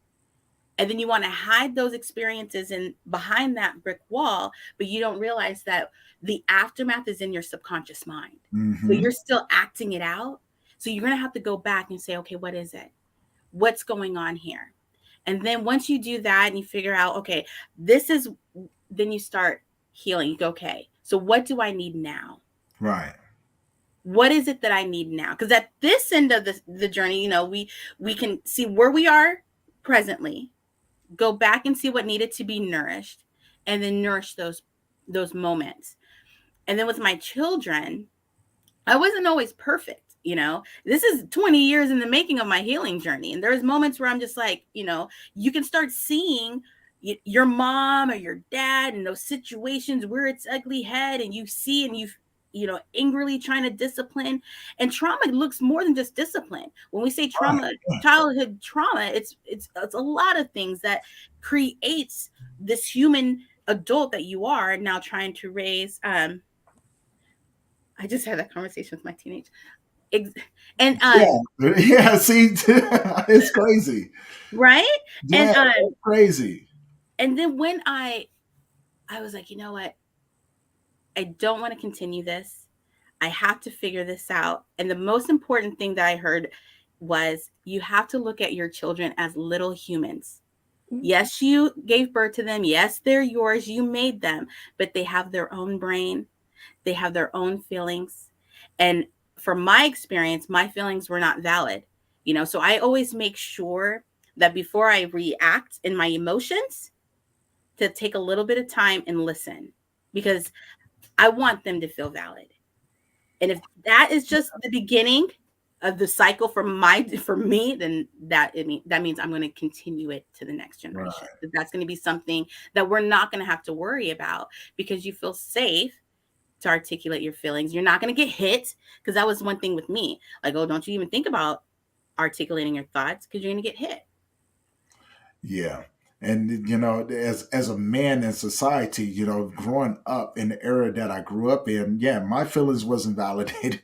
And then you want to hide those experiences in behind that brick wall, but you don't realize that the aftermath is in your subconscious mind. So Mm-hmm. you're still acting it out. So you're going to have to go back and say, okay, what is it? What's going on here? And then once you do that and you figure out, okay, this is, then you start healing. You go, okay, so what do I need now? Right. What is it that I need now? Because at this end of the journey, we can see where we are presently, go back and see what needed to be nourished, and then nourish those moments. And then with my children, I wasn't always perfect. This is 20 years in the making of my healing journey. And there's moments where I'm just like, you can start seeing your mom or your dad in those situations where it's ugly head, and you see, and angrily trying to discipline. And trauma looks more than just discipline. When we say Right. trauma, childhood trauma, it's a lot of things that creates this human adult that you are now trying to raise. I just had that conversation with my teenage. Ex- and Yeah, yeah. See, it's crazy. right, Yeah, and it's crazy. then when I was like, you know what, I don't want to continue this. I have to figure this out. And the most important thing that I heard was you have to look at your children as little humans. Yes, you gave birth to them. Yes, they're yours. You made them, but they have their own brain. They have their own feelings. And from my experience, my feelings were not valid. So I always make sure that before I react in my emotions, to take a little bit of time and listen, because I want them to feel valid. And if that is just the beginning of the cycle for me, then that means I'm going to continue it to the next generation. Right. That's going to be something that we're not going to have to worry about, because you feel safe to articulate your feelings. You're not going to get hit, because that was one thing with me. Like, oh, don't you even think about articulating your thoughts, because you're going to get hit. Yeah. And as a man in society, growing up in the era that I grew up in, yeah, my feelings wasn't validated.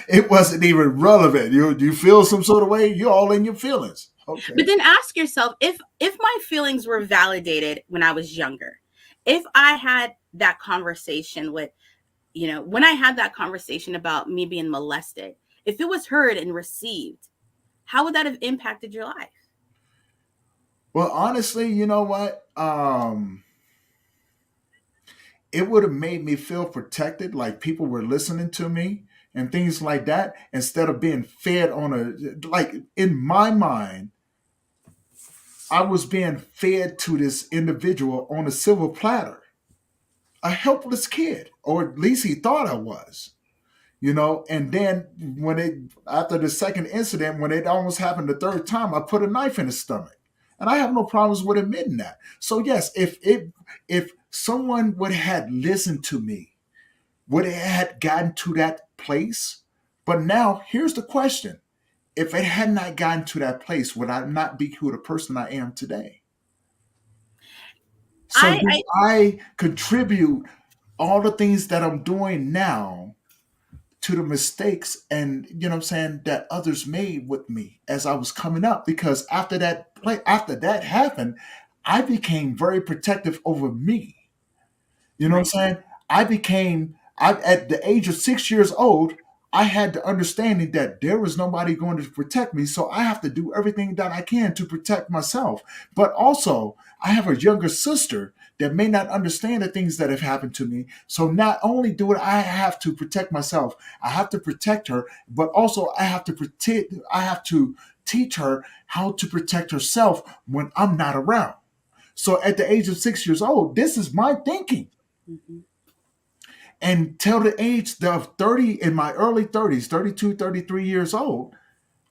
It wasn't even relevant. You feel some sort of way, you're all in your feelings. Okay. But then ask yourself, if my feelings were validated when I was younger, if I had that conversation with, when I had that conversation about me being molested, if it was heard and received, how would that have impacted your life? Well, honestly, you know what? It would have made me feel protected, like people were listening to me and things like that, instead of being fed on like in my mind, I was being fed to this individual on a silver platter, a helpless kid, or at least he thought I was. And then after the second incident, when it almost happened the third time, I put a knife in his stomach, and I have no problems with admitting that. So yes, if someone would have listened to me, would it had gotten to that place. But now here's the question: if it had not gotten to that place, would I not be who the person I am today? So I, do I I contribute all the things that I'm doing now to the mistakes, and what I'm saying, that others made with me as I was coming up? Because after that happened, I became very protective over me. You know what I'm right. saying? I became I At the age of 6 years old, I had the understanding that there was nobody going to protect me, so I have to do everything that I can to protect myself. But also, I have a younger sister that may not understand the things that have happened to me. So not only do I have to protect myself, I have to protect her, but also I have to teach her how to protect herself when I'm not around. So at the age of 6 years old, this is my thinking. Mm-hmm. And till the age of 30, in my early 30s, 32, 33 years old,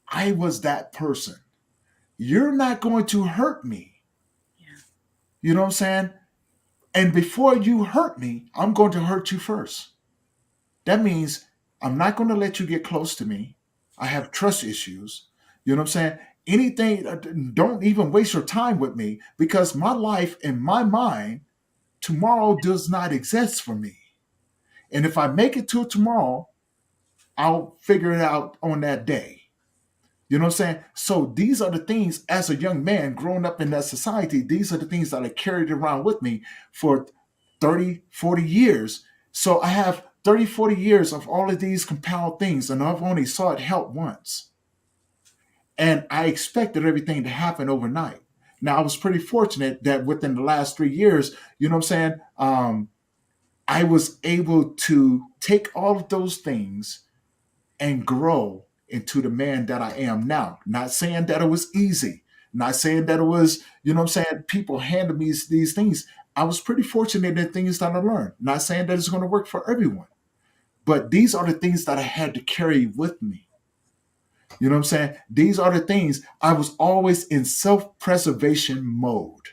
I was that person. You're not going to hurt me. Yeah. You know what I'm saying? And before you hurt me, I'm going to hurt you first. That means I'm not going to let you get close to me. I have trust issues. You know what I'm saying? Anything, don't even waste your time with me, because my life in my mind, tomorrow does not exist for me. And if I make it till tomorrow, I'll figure it out on that day. You know what I'm saying? So these are the things, as a young man growing up in that society, these are the things that I carried around with me for 30, 40 years. So I have 30, 40 years of all of these compound things, and I've only sought help once. And I expected everything to happen overnight. Now, I was pretty fortunate that within the last 3 years, you know what I'm saying? I was able to take all of those things and grow into the man that I am now. Not saying that it was easy. Not saying that it was, what I'm saying, people handed me these things. I was pretty fortunate in things that I learned. Not saying that it's going to work for everyone. But these are the things that I had to carry with me. You know what I'm saying? These are the things. I was always in self-preservation mode.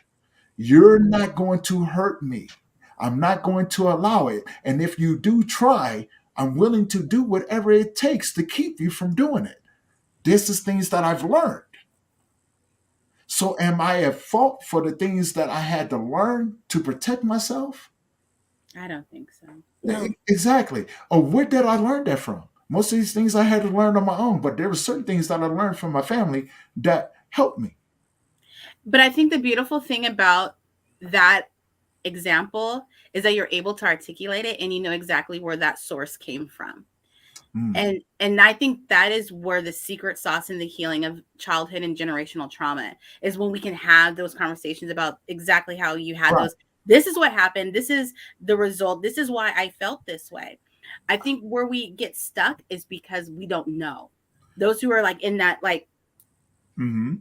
You're not going to hurt me. I'm not going to allow it. And if you do try, I'm willing to do whatever it takes to keep you from doing it. This is things that I've learned. So am I at fault for the things that I had to learn to protect myself? I don't think so. No. Exactly. Or where did I learn that from? Most of these things I had to learn on my own, but there were certain things that I learned from my family that helped me. But I think the beautiful thing about that example is that you're able to articulate it and you know exactly where that source came from. And I think that is where the secret sauce in the healing of childhood and generational trauma is, when we can have those conversations about exactly how you had Right. those. This is what happened. This is the result. This is why I felt this way. I think where we get stuck is because we don't know. Those who are like in that, like, Mm-hmm.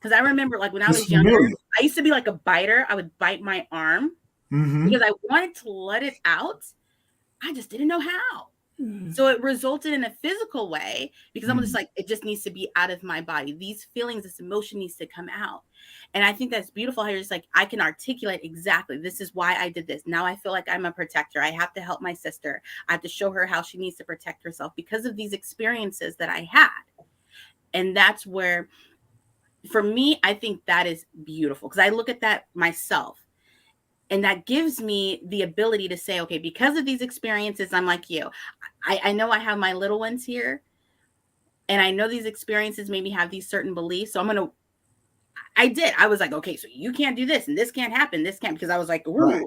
because I remember like when I It's was younger, familiar. I used to be like a biter. I would bite my arm Mm-hmm. because I wanted to let it out. I just didn't know how. So it resulted in a physical way because I'm just like, it just needs to be out of my body. These feelings, this emotion needs to come out. And I think that's beautiful how you're just like, I can articulate exactly, this is why I did this. Now I feel like I'm a protector. I have to help my sister. I have to show her how she needs to protect herself because of these experiences that I had. And that's where, for me, I think that is beautiful because I look at that myself. And that gives me the ability to say, okay, because of these experiences, I'm like you. I know I have my little ones here, and I know these experiences made me have these certain beliefs. So I was like, okay, so you can't do this, and this can't happen. This can't, because I was like, ooh, Right.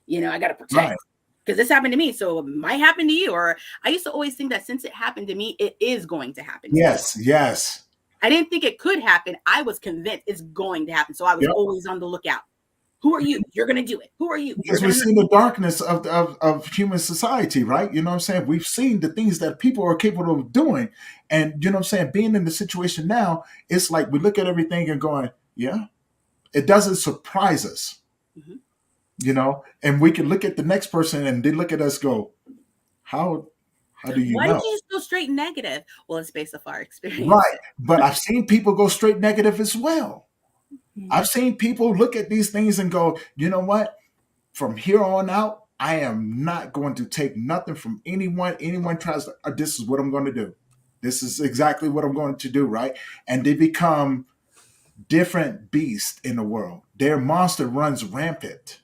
I got to protect. Right. Because this happened to me, so it might happen to you. Or I used to always think that since it happened to me, it is going to happen to Yes. you. Yes. I didn't think it could happen. I was convinced it's going to happen. So I was Yep. always on the lookout. Who are you? You're going to do it. Who are you? Because we've seen the darkness of human society, right? You know what I'm saying? We've seen the things that people are capable of doing. And you know what I'm saying? Being in the situation now, it's like we look at everything and going, yeah, it doesn't surprise us. Mhm. You know, and we can look at the next person and they look at us, go, how do you Why know? did you just go straight negative? Well, it's based off our experience. Right. But I've seen people go straight negative as well. I've seen people look at these things and go, you know what? From here on out, I am not going to take nothing from anyone. Anyone tries to, this is what I'm going to do. This is exactly what I'm going to do, right? And they become different beasts in the world. Their monster runs rampant.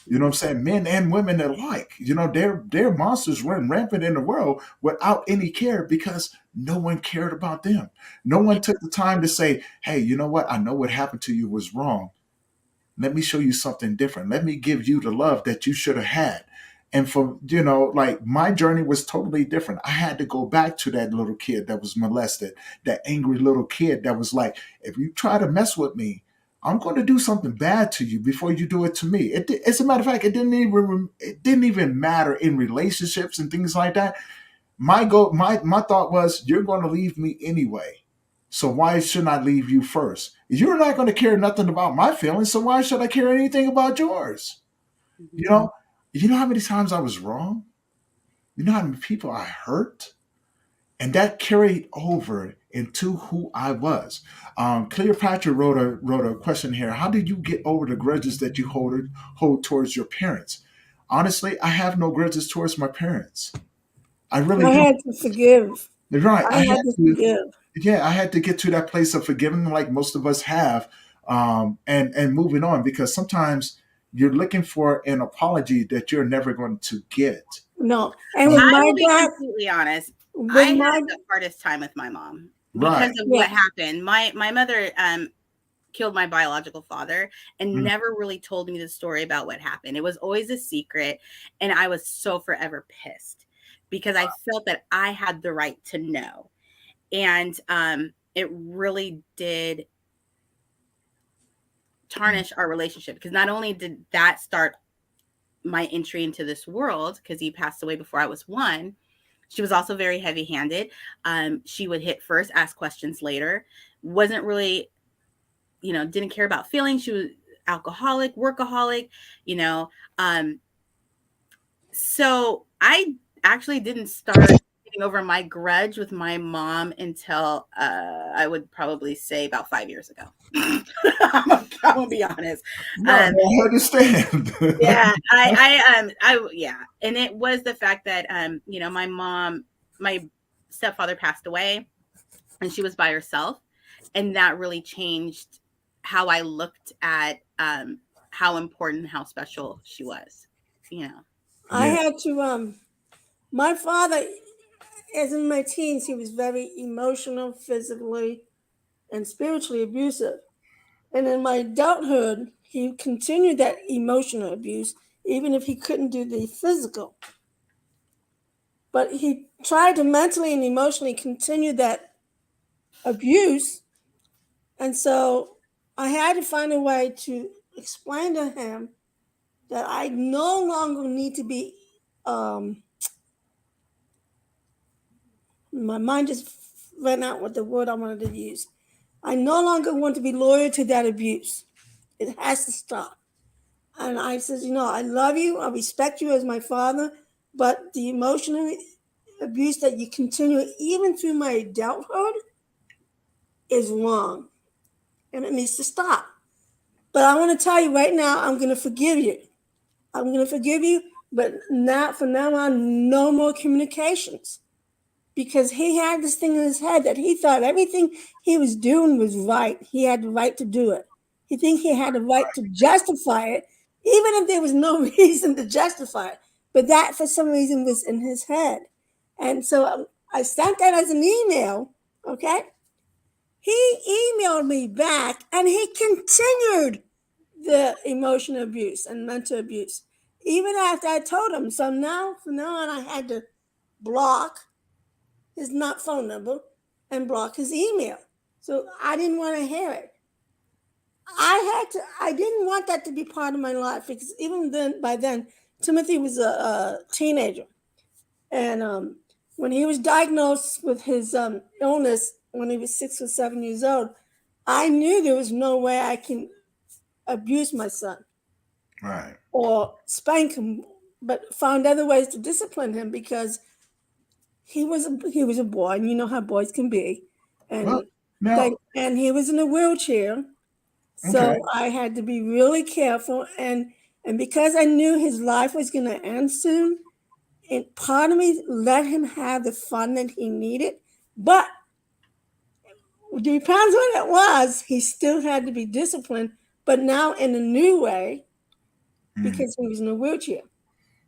You know what I'm saying? Men and women alike. You know, their monsters run rampant in the world without any care because no one cared about them. No one took the time to say, hey, you know what? I know what happened to you was wrong. Let me show you something different. Let me give you the love that you should have had. And for, you know, like my journey was totally different. I had to go back to that little kid that was molested, that angry little kid that was like, if you try to mess with me, I'm going to do something bad to you before you do it to me. As a matter of fact, it didn't even matter in relationships and things like that. My thought was, you're going to leave me anyway. So why shouldn't I leave you first? You're not going to care nothing about my feelings, so why should I care anything about yours? Mhm. You know how many times I was wrong? You know how many people I hurt? And that carried over into who I was. Cleopatra wrote a question here. How did you get over the grudges that you hold towards your parents? Honestly, I have no grudges towards my parents. I really I don't. had to forgive. Right. I had to forgive. I had to get to that place of forgiving, like most of us have, and moving on, because sometimes you're looking for an apology that you're never going to get. No, and with I my will be dad, completely honest. I with had my the hardest time with my mom because Right. of yeah, what happened. My mother killed my biological father and Mhm. never really told me the story about what happened. It was always a secret, and I was so forever pissed because I felt that I had the right to know. And it really did tarnish our relationship because not only did that start my entry into this world, because he passed away before I was one, she was also very heavy handed. She would hit first, ask questions later, wasn't really, didn't care about feelings. She was alcoholic, workaholic, you know. So I actually didn't start getting over my grudge with my mom until I would probably say about 5 years ago. I'm gonna be honest. Right. Um, I understand. yeah, yeah, and it was the fact that my stepfather passed away, and she was by herself, and that really changed how I looked at how important, how special she was. You know. I Yeah. had to. My father, as in my teens, he was very emotional, physically, and spiritually abusive. And in my adulthood, he continued that emotional abuse, even if he couldn't do the physical. But he tried to mentally and emotionally continue that abuse. And so I had to find a way to explain to him that I no longer need to be, my mind just ran out with the word I wanted to use. I no longer want to be loyal to that abuse. It has to stop. And I said, I love you. I respect you as my father, but the emotional abuse that you continue even through my adulthood is wrong, and it needs to stop. But I want to tell you right now, I'm going to forgive you. I'm going to forgive you, but not from now on, no more communications. Because he had this thing in his head that he thought everything he was doing was right. He had the right to do it. He think he had the right to justify it, even if there was no reason to justify it. But that, for some reason, was in his head. And so I sent that as an email, okay? He emailed me back, and he continued the emotional abuse and mental abuse, even after I told him. So now, from now on, I had to block his not phone number and block his email. So I didn't want to hear it. I didn't want that to be part of my life, because even then, by then, Timothy was a teenager. And when he was diagnosed with his illness when he was 6 or 7 years old, I knew there was no way I can abuse my son. Right. Or spank him, but found other ways to discipline him, because he was a boy, and you know how boys can be, Well, and now, and he was in a wheelchair, so okay. I had to be really careful, and because I knew his life was going to end soon, and part of me let him have the fun that he needed, but depends what it was, he still had to be disciplined, but now in a new way, because he was in a wheelchair.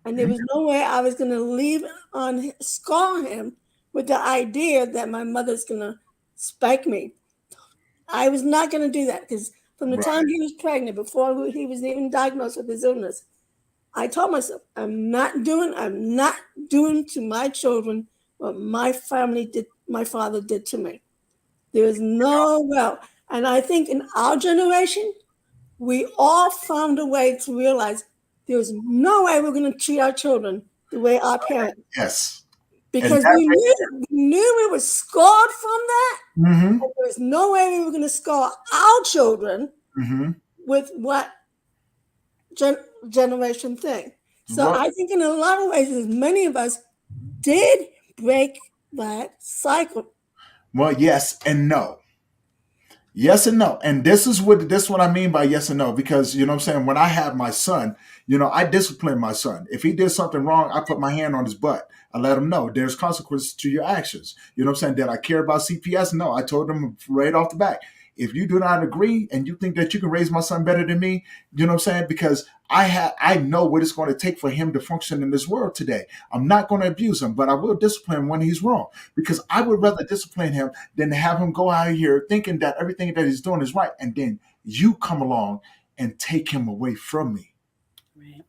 And there was no way I was going to scar him with the idea that my mother's going to spank me. I was not going to do that, because from the time he was pregnant, before he was even diagnosed with his illness, I told myself, I'm not doing to my children what my father did to me. There is no way. And I think in our generation, we all found a way to realize there's no way we're going to treat our children the way our parents. Yes. Because we knew we were scarred from that. Mm-hmm. And there was no way we were going to scar our children Mm-hmm. with what generation thing. So I think in a lot of ways, many of us did break that cycle. Well, yes and no. Yes and no. And this is what I mean by yes and no, because you know what I'm saying, when I have my son, I discipline my son. If he did something wrong, I put my hand on his butt. I let him know there's consequences to your actions. You know what I'm saying? Did I care about CPS? No. I told him right off the bat, if you do not agree and you think that you can raise my son better than me, you know what I'm saying? Because I know what it's going to take for him to function in this world today. I'm not going to abuse him, but I will discipline him when he's wrong, because I would rather discipline him than to have him go out here thinking that everything that he's doing is right, and then you come along and take him away from me. Right.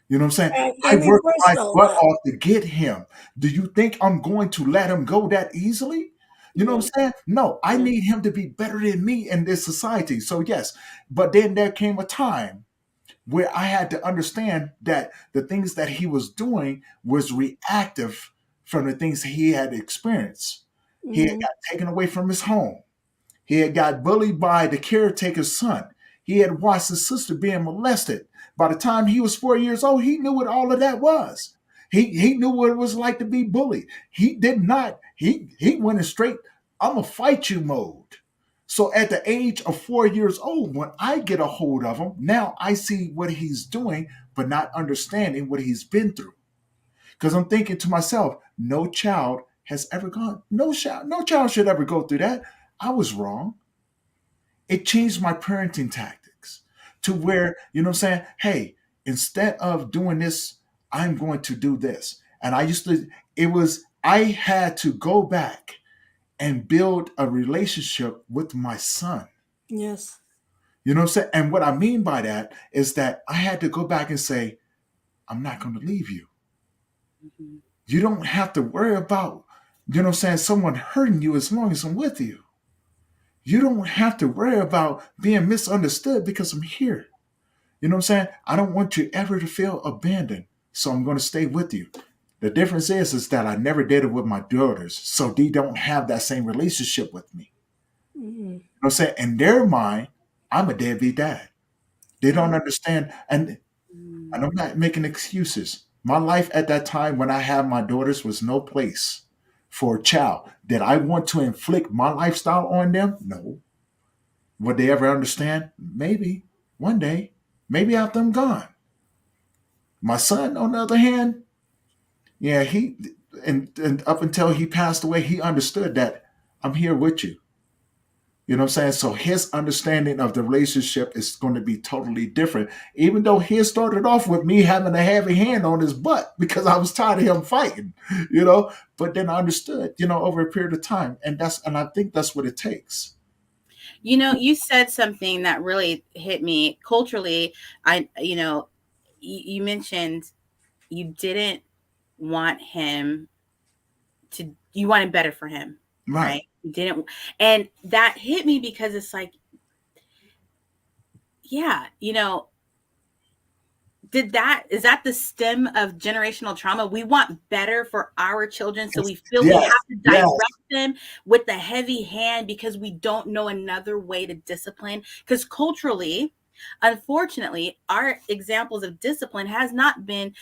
You know what I'm saying? And I worked my reversal, butt off to get him. Do you think I'm going to let him go that easily? You know what I'm saying? No, I need him to be better than me in this society. So yes, but then there came a time where I had to understand that the things that he was doing was reactive from the things he had experienced. He had got taken away from his home. He had got bullied by the caretaker's son. He had watched his sister being molested. By the time he was 4 years old, he knew what all of that was. He knew what it was like to be bullied. He did not, he went in straight, I'm going to fight you mode. So at the age of 4 years old, when I get a hold of him, now I see what he's doing, but not understanding what he's been through. Because I'm thinking to myself, no child should ever go through that. I was wrong. It changed my parenting tactics to where, you know what I'm saying? Hey, instead of doing this, I'm going to do this. And it was I had to go back and build a relationship with my son. Yes. You know what I'm saying? And what I mean by that is that I had to go back and say, I'm not going to leave you. Mhm. You don't have to worry about, someone hurting you as long as I'm with you. You don't have to worry about being misunderstood because I'm here. You know what I'm saying? I don't want you ever to feel abandoned. So I'm going to stay with you. The difference is that I never did it with my daughters. So they don't have that same relationship with me. Mm-hmm. You know what I'm saying? In their mind, I'm a deadbeat dad. They don't understand. And I'm not making excuses. My life at that time when I had my daughters was no place for a child. Did I want to inflict my lifestyle on them? No. Would they ever understand? Maybe. One day. Maybe after I'm gone. My son, on the other hand, yeah, and up until he passed away, he understood that I'm here with you. You know what I'm saying? So his understanding of the relationship is going to be totally different. Even though he started off with me having a heavy hand on his butt because I was tired of him fighting, you know. But then I understood, over a period of time. And I think that's what it takes. You said something that really hit me culturally. You mentioned you didn't want him you wanted better for him, Right. right? You didn't, and that hit me because it's like, yeah, is that the stem of generational trauma? We want better for our children, so we feel we have Yes. to Yes. direct them with the heavy hand because we don't know another way to discipline. Because culturally, unfortunately, our examples of discipline has not been,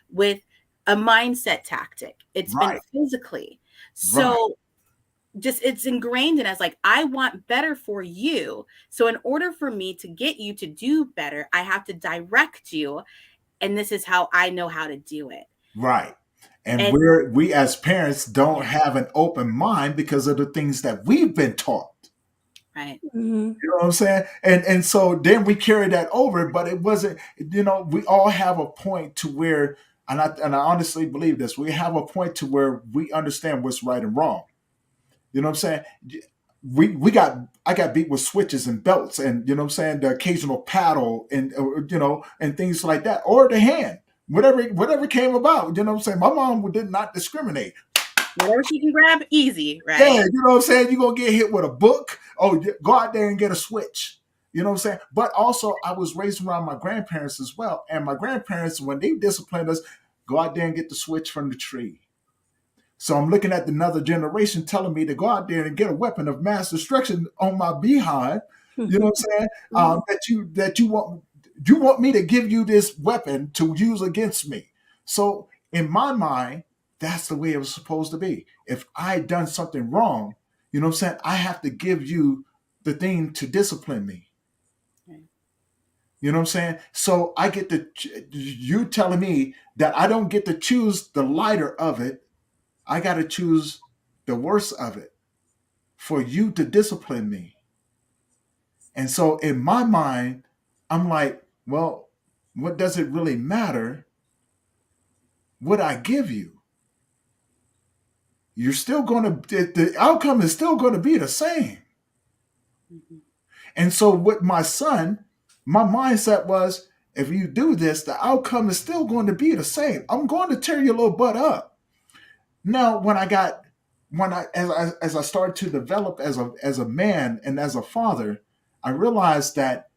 with a mindset tactic. It's been Right. physically. Right. So just it's ingrained in us, like, I want better for you, so in order for me to get you to do better, I have to direct you, and this is how I know how to do it. Right. And And we as parents don't yeah, have an open mind because of the things that we've been taught. right. Mm-hmm. You know what I'm saying? And so then we carry that over, but it wasn't, we all have a point to where, and I honestly believe this, we have a point to where we understand what's right and wrong. You know what I'm saying? I got beat with switches and belts and you know what I'm saying, the occasional paddle and and things like that, or the hand. Whatever came about, you know what I'm saying? My mom did not discriminate. Whatever she can grab, easy, Yeah, right? you know what I'm saying? You're going to get hit with a book. Oh, go out there and get a switch. You know what I'm saying? But also, I was raised around my grandparents as well. And my grandparents, when they disciplined us, go out there and get the switch from the tree. So I'm looking at another generation telling me to go out there and get a weapon of mass destruction on my behind. You know what I'm saying? That you want me to give you this weapon to use against me. So in my mind, that's the way it was supposed to be. If I had done something wrong, you know what I'm saying, I have to give you the thing to discipline me. You know what I'm saying? So I get to you telling me that I don't get to choose the lighter of it. I got to choose the worst of it for you to discipline me. And so in my mind, I'm like, well, what does it really matter what I give you? You're still going to, the outcome is still going to be the same. Mhm. And so with my son, my mindset was, if you do this, the outcome is still going to be the same. I'm going to tear your little butt up. Now, as I started to develop as a man and as a father, I realized that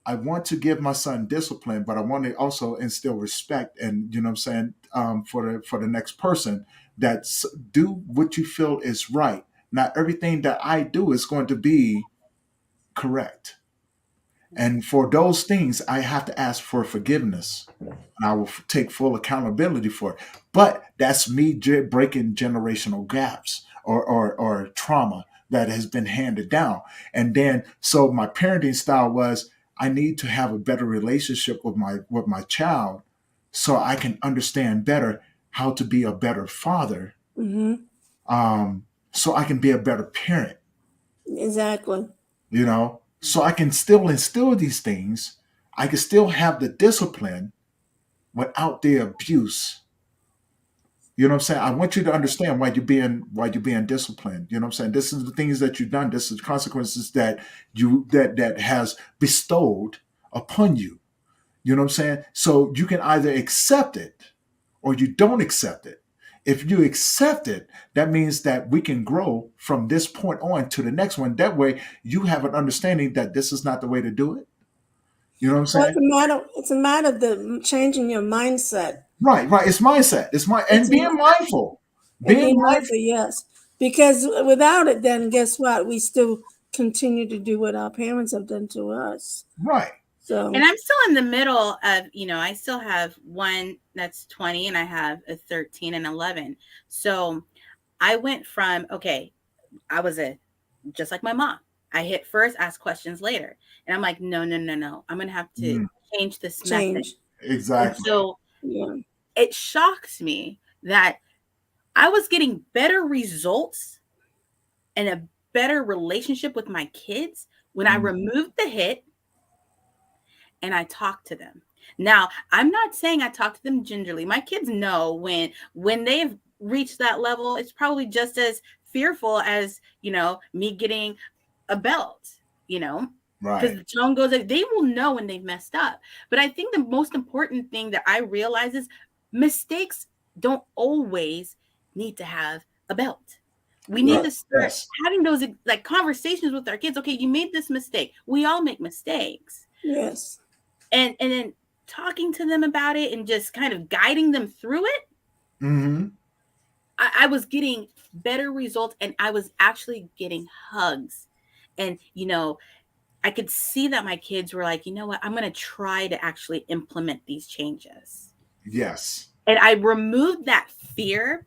I want to give my son discipline, but I want to also instill respect and you know what I'm saying, for the next person, that do what you feel is right. Not everything that I do is going to be correct. And for those things, I have to ask for forgiveness, and I will take full accountability for it. But that's me breaking generational gaps or trauma that has been handed down. And then, so my parenting style was, I need to have a better relationship with my child, so I can understand better how to be a better father. Mm-hmm. So I can be a better parent. Exactly. So I can still instill these things. I can still have the discipline without the abuse. You know what I'm saying? I want you to understand why you're being disciplined. You know what I'm saying? This is the things that you've done. This is the consequences that has bestowed upon you. You know what I'm saying? So you can either accept it or you don't accept it. If you accept it, that means that we can grow from this point on to the next one. That way you have an understanding that this is not the way to do it. You know what I'm Well, saying? it's a matter of the changing your mindset. Right, right. It's mindset. And It's being mindful. and Being being mindful. mindful, yes. Because without it, then guess what? We still continue to do what our parents have done to us. Right. So, And I'm still in the middle of, I still have one that's 20 and I have a 13 and 11. So I went from, okay, I was just like my mom. I hit first, ask questions later. And I'm like, no, no, no, no. I'm going to have to Mm, change this method. change. And exactly. so Yeah. it shocks me that I was getting better results and a better relationship with my kids when I Mm, removed the hit and I talked to them. Now, I'm not saying I talk to them gingerly. My kids know when they've reached that level, it's probably just as fearful as, me getting a belt, because right. the tone goes, they will know when they've messed up. But I think the most important thing that I realize is mistakes don't always need to have a belt. We need to start Yes. having those like conversations with our kids. Okay, you made this mistake. We all make mistakes. Yes. And then talking to them about it and just kind of guiding them through it, Mm-hmm. I was getting better results and I was actually getting hugs. And, I could see that my kids were like, you know what, I'm going to try to actually implement these changes. Yes. And I removed that fear.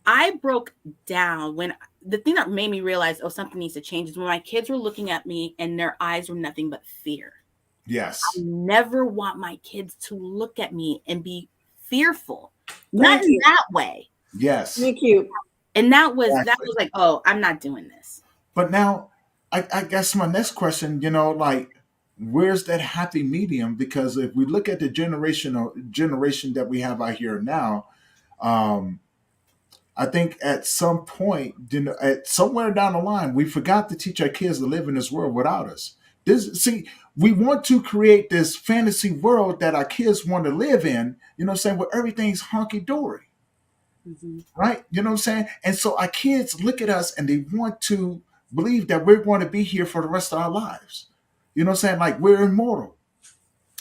I broke down when the thing that made me realize, oh, something needs to change is when my kids were looking at me and their eyes were nothing but fear. I Yes. never want my kids to look at me and be fearful. Not Thank in you. that way. Yes. Thank you. And that Exactly. was like, oh, I'm not doing this. But now, I guess my next question, like, where's that happy medium? Because if we look at the generation that we have out here now, um, I think at some point, at somewhere down the line, we forgot to teach our kids to live in this world without us. We want to create this fantasy world that our kids want to live in. You know what I'm saying? Where everything's hunky dory, Mm-hmm. right? You know what I'm saying? And so our kids look at us and they want to believe that we're going to be here for the rest of our lives. You know what I'm saying? Like we're immortal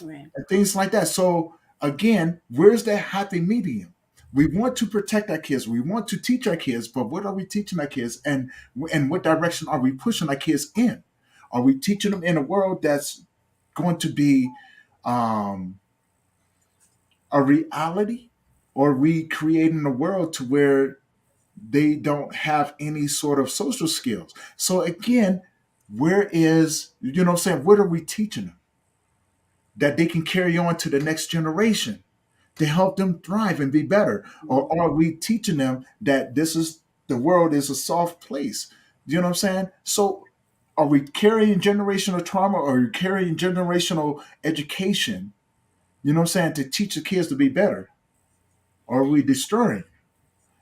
Right. and things like that. So again, where's that happy medium? We want to protect our kids. We want to teach our kids, but what are we teaching our kids, and what direction are we pushing our kids in? Are we teaching them in a world that's going to be um, a reality, or are we creating a world to where they don't have any sort of social skills? So again, where is, you know what I'm saying, what are we teaching them that they can carry on to the next generation to help them thrive and be better? Or are we teaching them that the world is a soft place? You know what I'm saying? So are we carrying generational trauma, or are we carrying generational education, you know what I'm saying, to teach the kids to be better? Or are we destroying?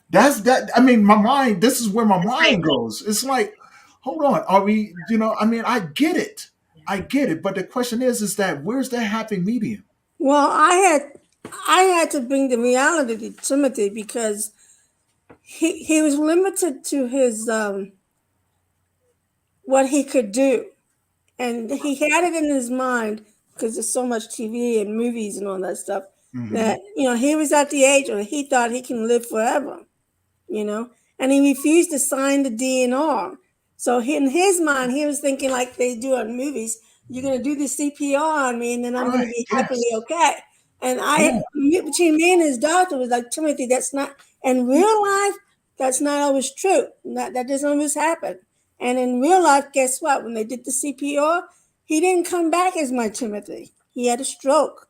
That's that. I mean, my mind. This is where my That's right. mind goes. It's like, hold on. Are we? I mean, I get it. I get it. But the question is that where's that happy medium? Well, I had to bring the reality to Timothy because he was limited to his what he could do, and he had it in his mind because there's so much TV and movies and all that stuff Hmm. that he was at the age where he thought he can live forever, you know, and he refused to sign the DNR. So in his mind, he was thinking like they do in movies, you're going to do the CPR on me and then I'm going to Right. be happily Yes. okay. And Yeah. between me and his doctor was like, Timothy, that's not, in real life, that's not always true. That doesn't always happen. And in real life, guess what? When they did the CPR, he didn't come back as my Timothy. He had a stroke.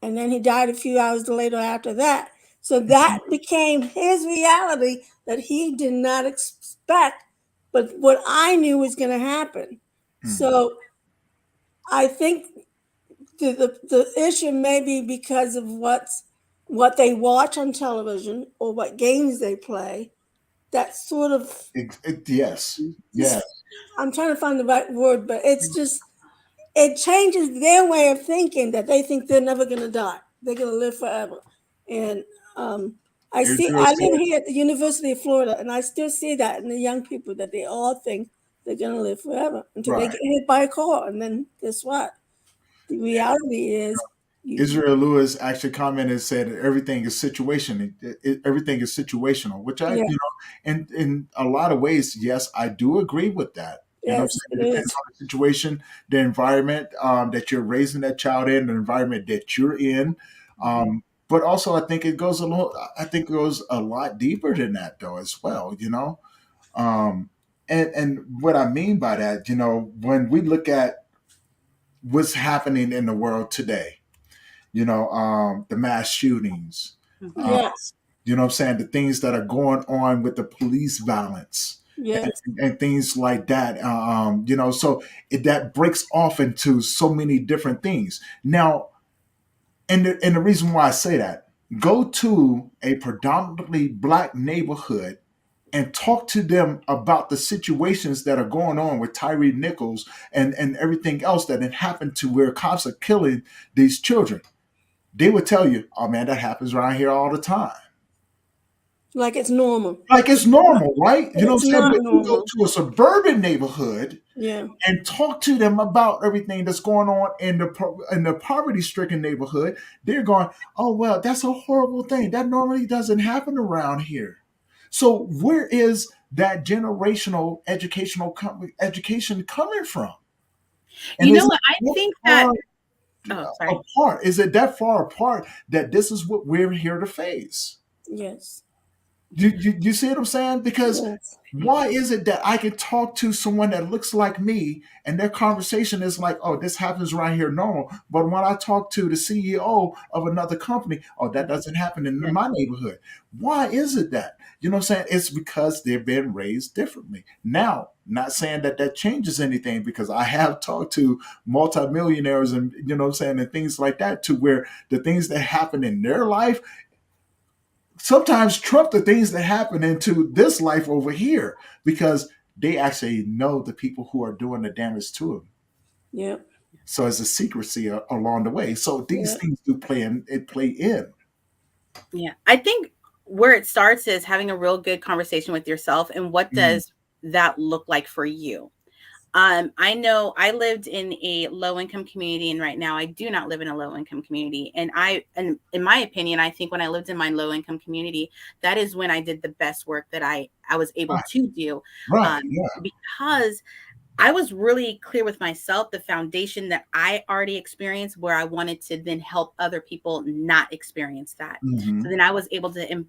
And then he died a few hours later after that. So that became his reality that he did not expect, but what I knew was going to happen. Mm. So I think the issue may be because of what's what they watch on television or what games they play. That sort of Yes, yes, just, I'm trying to find the right word, but it's just, it changes their way of thinking, that they think they're never going to die. They're going to live forever. And um, Israel I said, live here at the University of Florida, and I still see that in the young people, that they all think they're going to live forever until they right. get hit by a car. And then guess what? The reality is, you, Israel Lewis actually commented and said that everything is everything is situational, which yeah, in a lot of ways, yes, I do agree with that. You know what I'm yes, saying? it It depends is. on the situation, the environment that you're raising that child in, the environment that you're in. But also, I think it goes a little. I think it goes a lot deeper than that, though, as well. Um, and what I mean by that, when we look at what's happening in the world today, the mass shootings, uh, Yes, you know what I'm saying, the things that are going on with the police violence and, yes, and things like that. So that breaks off into so many different things. Now, and the reason why I say that, go to a predominantly black neighborhood and talk to them about the situations that are going on with Tyree Nichols and everything else that had happened to where cops are killing these children. They would tell you, oh man, that happens around here all the time. like it's normal. Like it's normal, right? You know what It's I'm saying? not But you go normal. to a suburban neighborhood Yeah, and talk to them about everything that's going on in the poverty-stricken neighborhood, they're going, oh well, that's a horrible thing. That normally doesn't happen around here. So where is that generational education coming from? And You is know it what? I that think that. far Oh, sorry. apart? Is it that far apart that this is what we're here to face? yes, You see what I'm saying? Because yes, why is it that I can talk to someone that looks like me and their conversation is like, oh, this happens right here normal. But when I talk to the CEO of another company, oh, that doesn't happen in Yeah. my neighborhood. Why is it that? You know what I'm saying? It's because they've been raised differently. Now, not saying that that changes anything, because I have talked to multimillionaires and, you know what I'm saying, and things like that, to where the things that happen in their life sometimes trump the things that happen into this life over here, because they actually know the people who are doing the damage to them. yeah, So it's a secrecy along the way. So these yeah, things do play in. Yeah. I think where it starts is having a real good conversation with yourself and what Mm, does that look like for you? I know I lived in a low income community, and right now I do not live in a low income community. And in my opinion, I think when I lived in my low income community, that is when I did the best work that I was able right, to do, right, yeah, because I was really clear with myself, the foundation that I already experienced, where I wanted to then help other people not experience that. So hmm, then I was able to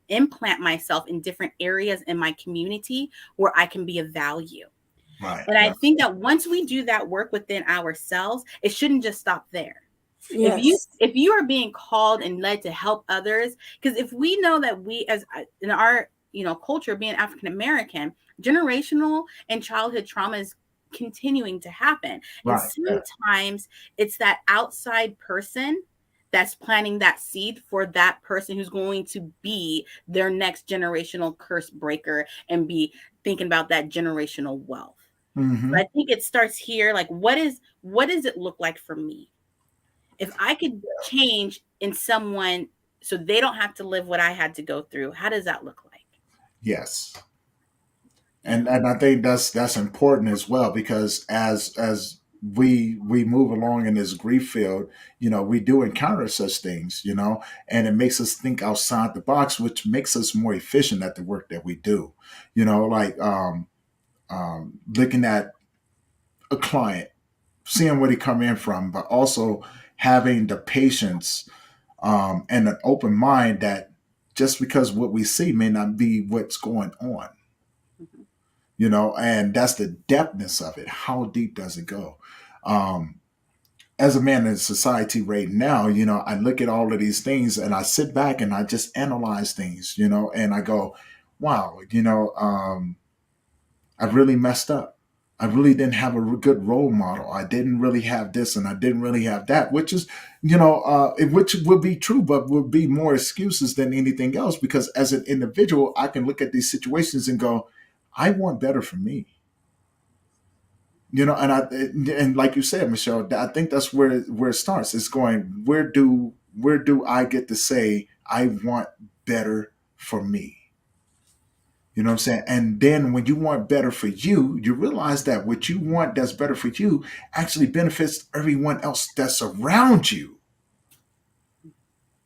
implant myself in different areas in my community where I can be of value. right, And I right, think that once we do that work within ourselves, it shouldn't just stop there. yes, If you are being called and led to help others, because if we know that we, as in our culture, being African American, generational and childhood trauma is continuing to happen, and right, yeah, sometimes it's that outside person that's planting that seed for that person who's going to be their next generational curse breaker and be thinking about that generational wealth. So I hmm, think it starts here. Like, what does it look like for me? If I could change in someone so they don't have to live what I had to go through, how does that look like? yes. Yeah. And I think that's important as well, because as we move along in this grief field, we do encounter such things, and it makes us think outside the box, which makes us more efficient at the work that we do. Like looking at a client, seeing where they come in from, but also having the patience and an open mind that just because what we see may not be what's going on, Mhm. and that's the depthness of it. How deep does it go? Um, as a man in society right now, I look at all of these things and I sit back and I just analyze things, and I go, wow, I've really messed up. I really didn't have a good role model. I didn't really have this and I didn't really have that, which is, which would be true, but would be more excuses than anything else. Because as an individual, I can look at these situations and go, I want better for me. And like you said, Michelle, I think that's where it starts. It's going, where do I get to say I want better for me? You know what I'm saying? And then when you want better for you, you realize that what you want that's better for you actually benefits everyone else that's around you.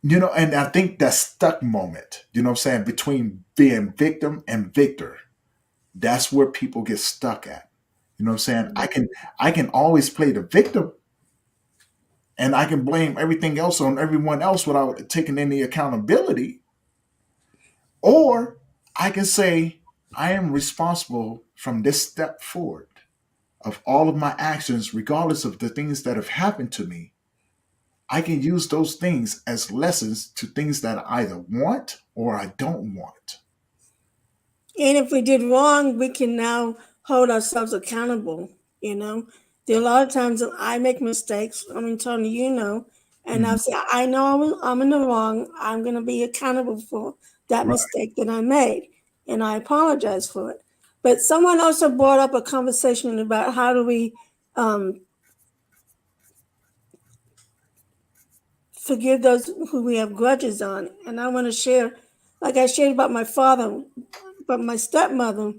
And I think that stuck moment, what I'm saying, between being victim and victor, that's where people get stuck at. You know what I'm saying? I can always play the victim and I can blame everything else on everyone else without taking any accountability. Or I can say, I am responsible from this step forward of all of my actions, regardless of the things that have happened to me. I can use those things as lessons to things that I either want or I don't want. And if we did wrong, we can now hold ourselves accountable. You know, there are a lot of times that I make mistakes. I mean, Tony, and I'll Mhm. say, I know I'm in the wrong. I'm going to be accountable for that Right. mistake that I made, and I apologize for it. But someone also brought up a conversation about how do we um, forgive those who we have grudges on. And I want to share, like I shared about my father, but my stepmother.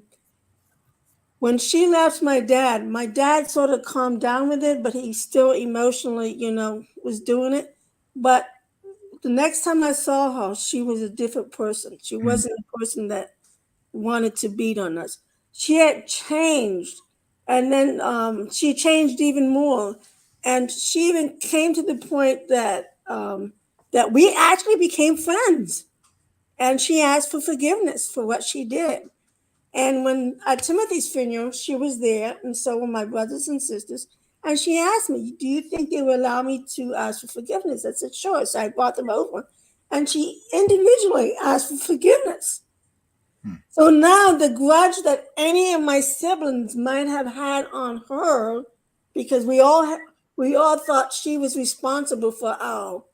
When she left my dad sort of calmed down with it, but he still emotionally, was doing it. But the next time I saw her, she was a different person. She Mhm. wasn't a person that wanted to beat on us. She had changed. And then she changed even more. And she even came to the point that we actually became friends. And she asked for forgiveness for what she did. And when at Timothy's funeral, she was there, and so were my brothers and sisters. And she asked me, "Do you think they will allow me to ask for forgiveness?" I said, "Sure." So I brought them over, and she individually asked for forgiveness. Hmm. So now the grudge that any of my siblings might have had on her, because we all thought she was responsible for our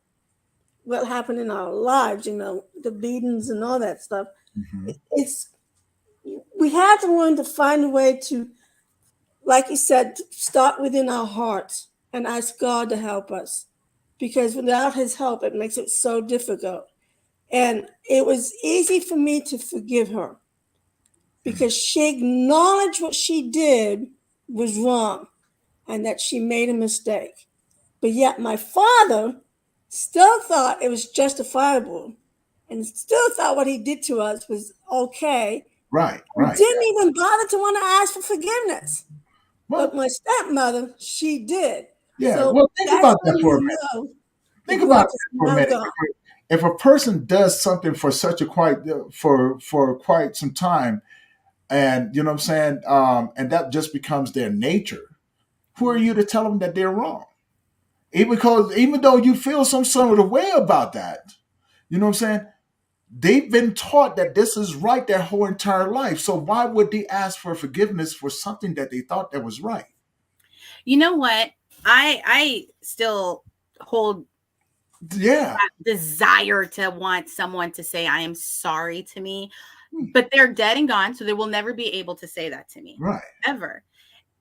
what happened in our lives, the beatings and all that stuff. Mhm. It's we had to learn to find a way to, like you said, start within our hearts and ask God to help us. Because without his help, it makes it so difficult. And it was easy for me to forgive her Mhm. because she acknowledged what she did was wrong and that she made a mistake. But yet my father still thought it was justifiable and still thought what he did to us was okay Right, and right. didn't even bother to want to ask for forgiveness. But Well, my stepmother, she did. yeah. So Well, think that's about when that for a you minute. know the Think about grudge is that for a now minute. gone. If a person does something for such a quite for quite some time, and you know what I'm saying, and that just becomes their nature, who are you to tell them that they're wrong? Even though you feel some sort of way about that, you know what I'm saying? They've been taught that this is right their whole entire life. So why would they ask for forgiveness for something that they thought that was right? You know what? I still hold Yeah. that desire to want someone to say I am sorry to me, Hmm. but they're dead and gone, so they will never be able to say that to me Right. ever.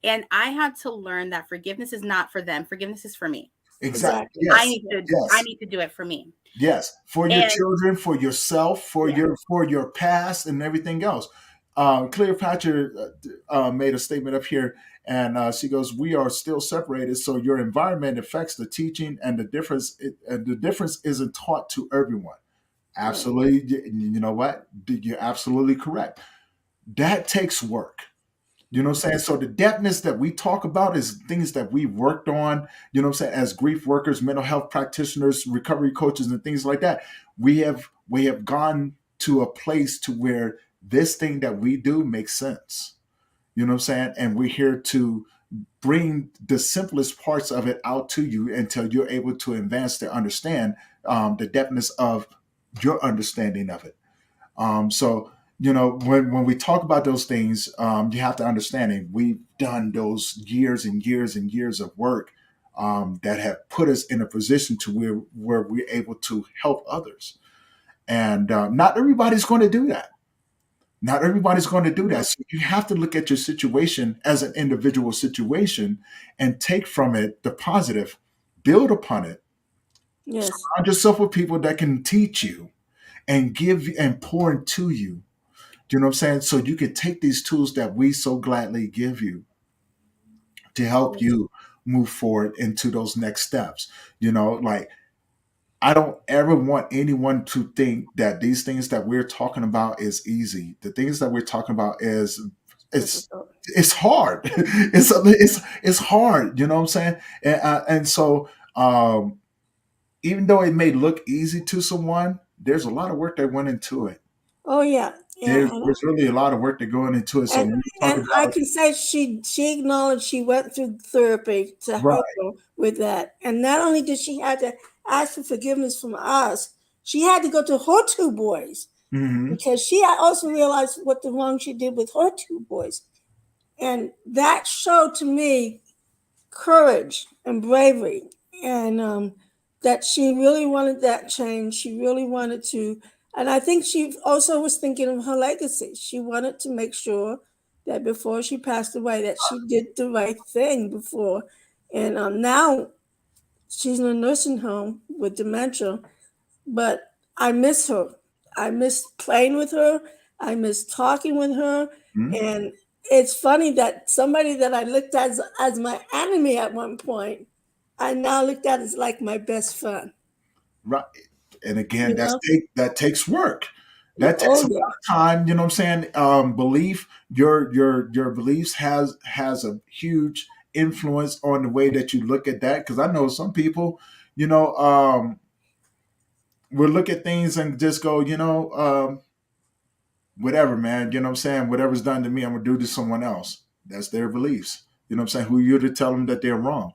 And I had to learn that forgiveness is not for them. Forgiveness is for me. Exactly. Exactly. I Yes. need to I Yes. need to do it for me. Yes. For your And children, for yourself, for yeah. your past, and everything else. Cleopatra made a statement up here, and she goes, "We are still separated, so your environment affects the teaching, and the difference isn't taught to everyone." Right. Absolutely. You know what? You're absolutely correct. That takes work. You know what I'm saying? So the depthness that we talk about is things that we worked on, you know what I'm saying, as grief workers, mental health practitioners, recovery coaches, and things like that. We have gone to a place to where this thing that we do makes sense. You know what I'm saying? And we're here to bring the simplest parts of it out to you until you're able to advance to understand the depthness of your understanding of it. So when we talk about those things, you have to understand it. We've done those years and years and years of work that have put us in a position to where we're able to help others. And not everybody's going to do that. Not everybody's going to do that. So you have to look at your situation as an individual situation and take from it the positive, build upon it, Yes. surround yourself with people that can teach you and give and pour into you. Do you know what I'm saying? So you can take these tools that we so gladly give you to help Yes. you move forward into those next steps. Like I don't ever want anyone to think that these things that we're talking about is easy. The things that we're talking about it's Difficult. it's hard. It's hard. You know what I'm saying? And so even though it may look easy to someone, there's a lot of work that went into it. Oh yeah, yeah. There's really a lot of work that going into it. So And when we talk and I about can say she acknowledged she went through therapy to right, help her with that. And not only did she have to ask for forgiveness from us, she had to go to her two boys hmm because she had also realized what the wrong she did with her two boys. And that showed to me courage and bravery, and that she really wanted that change. She really wanted to, and I think she also was thinking of her legacy. She wanted to make sure that before she passed away, that she did the right thing before. And now she's in a nursing home with dementia, but I miss her. I miss playing with her. I miss talking with her. And it's funny that somebody that I looked at as my enemy at one point, I now looked at as like my best friend. right. And again, You know? that takes work. That takes Oh a lot yeah, of time. You know what I'm saying? Belief, your beliefs has a huge influence on the way that you look at that. Because I know some people, you know, will look at things and just go, whatever, man. You know what I'm saying? Whatever's done to me, I'm gonna do to someone else. That's their beliefs. You know what I'm saying? Who are you to tell them that they're wrong?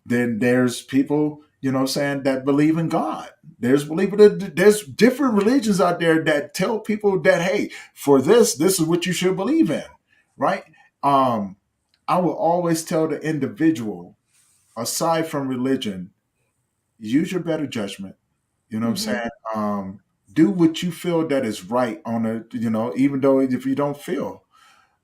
Then there's people, you know what I'm saying, that believe in God. There's different religions out there that tell people that, hey, for this is what you should believe in, right? Um, I will always tell the individual, aside from religion, use your better judgment. You know what I'm hmm saying? Do what you feel that is right on a, even though if you don't feel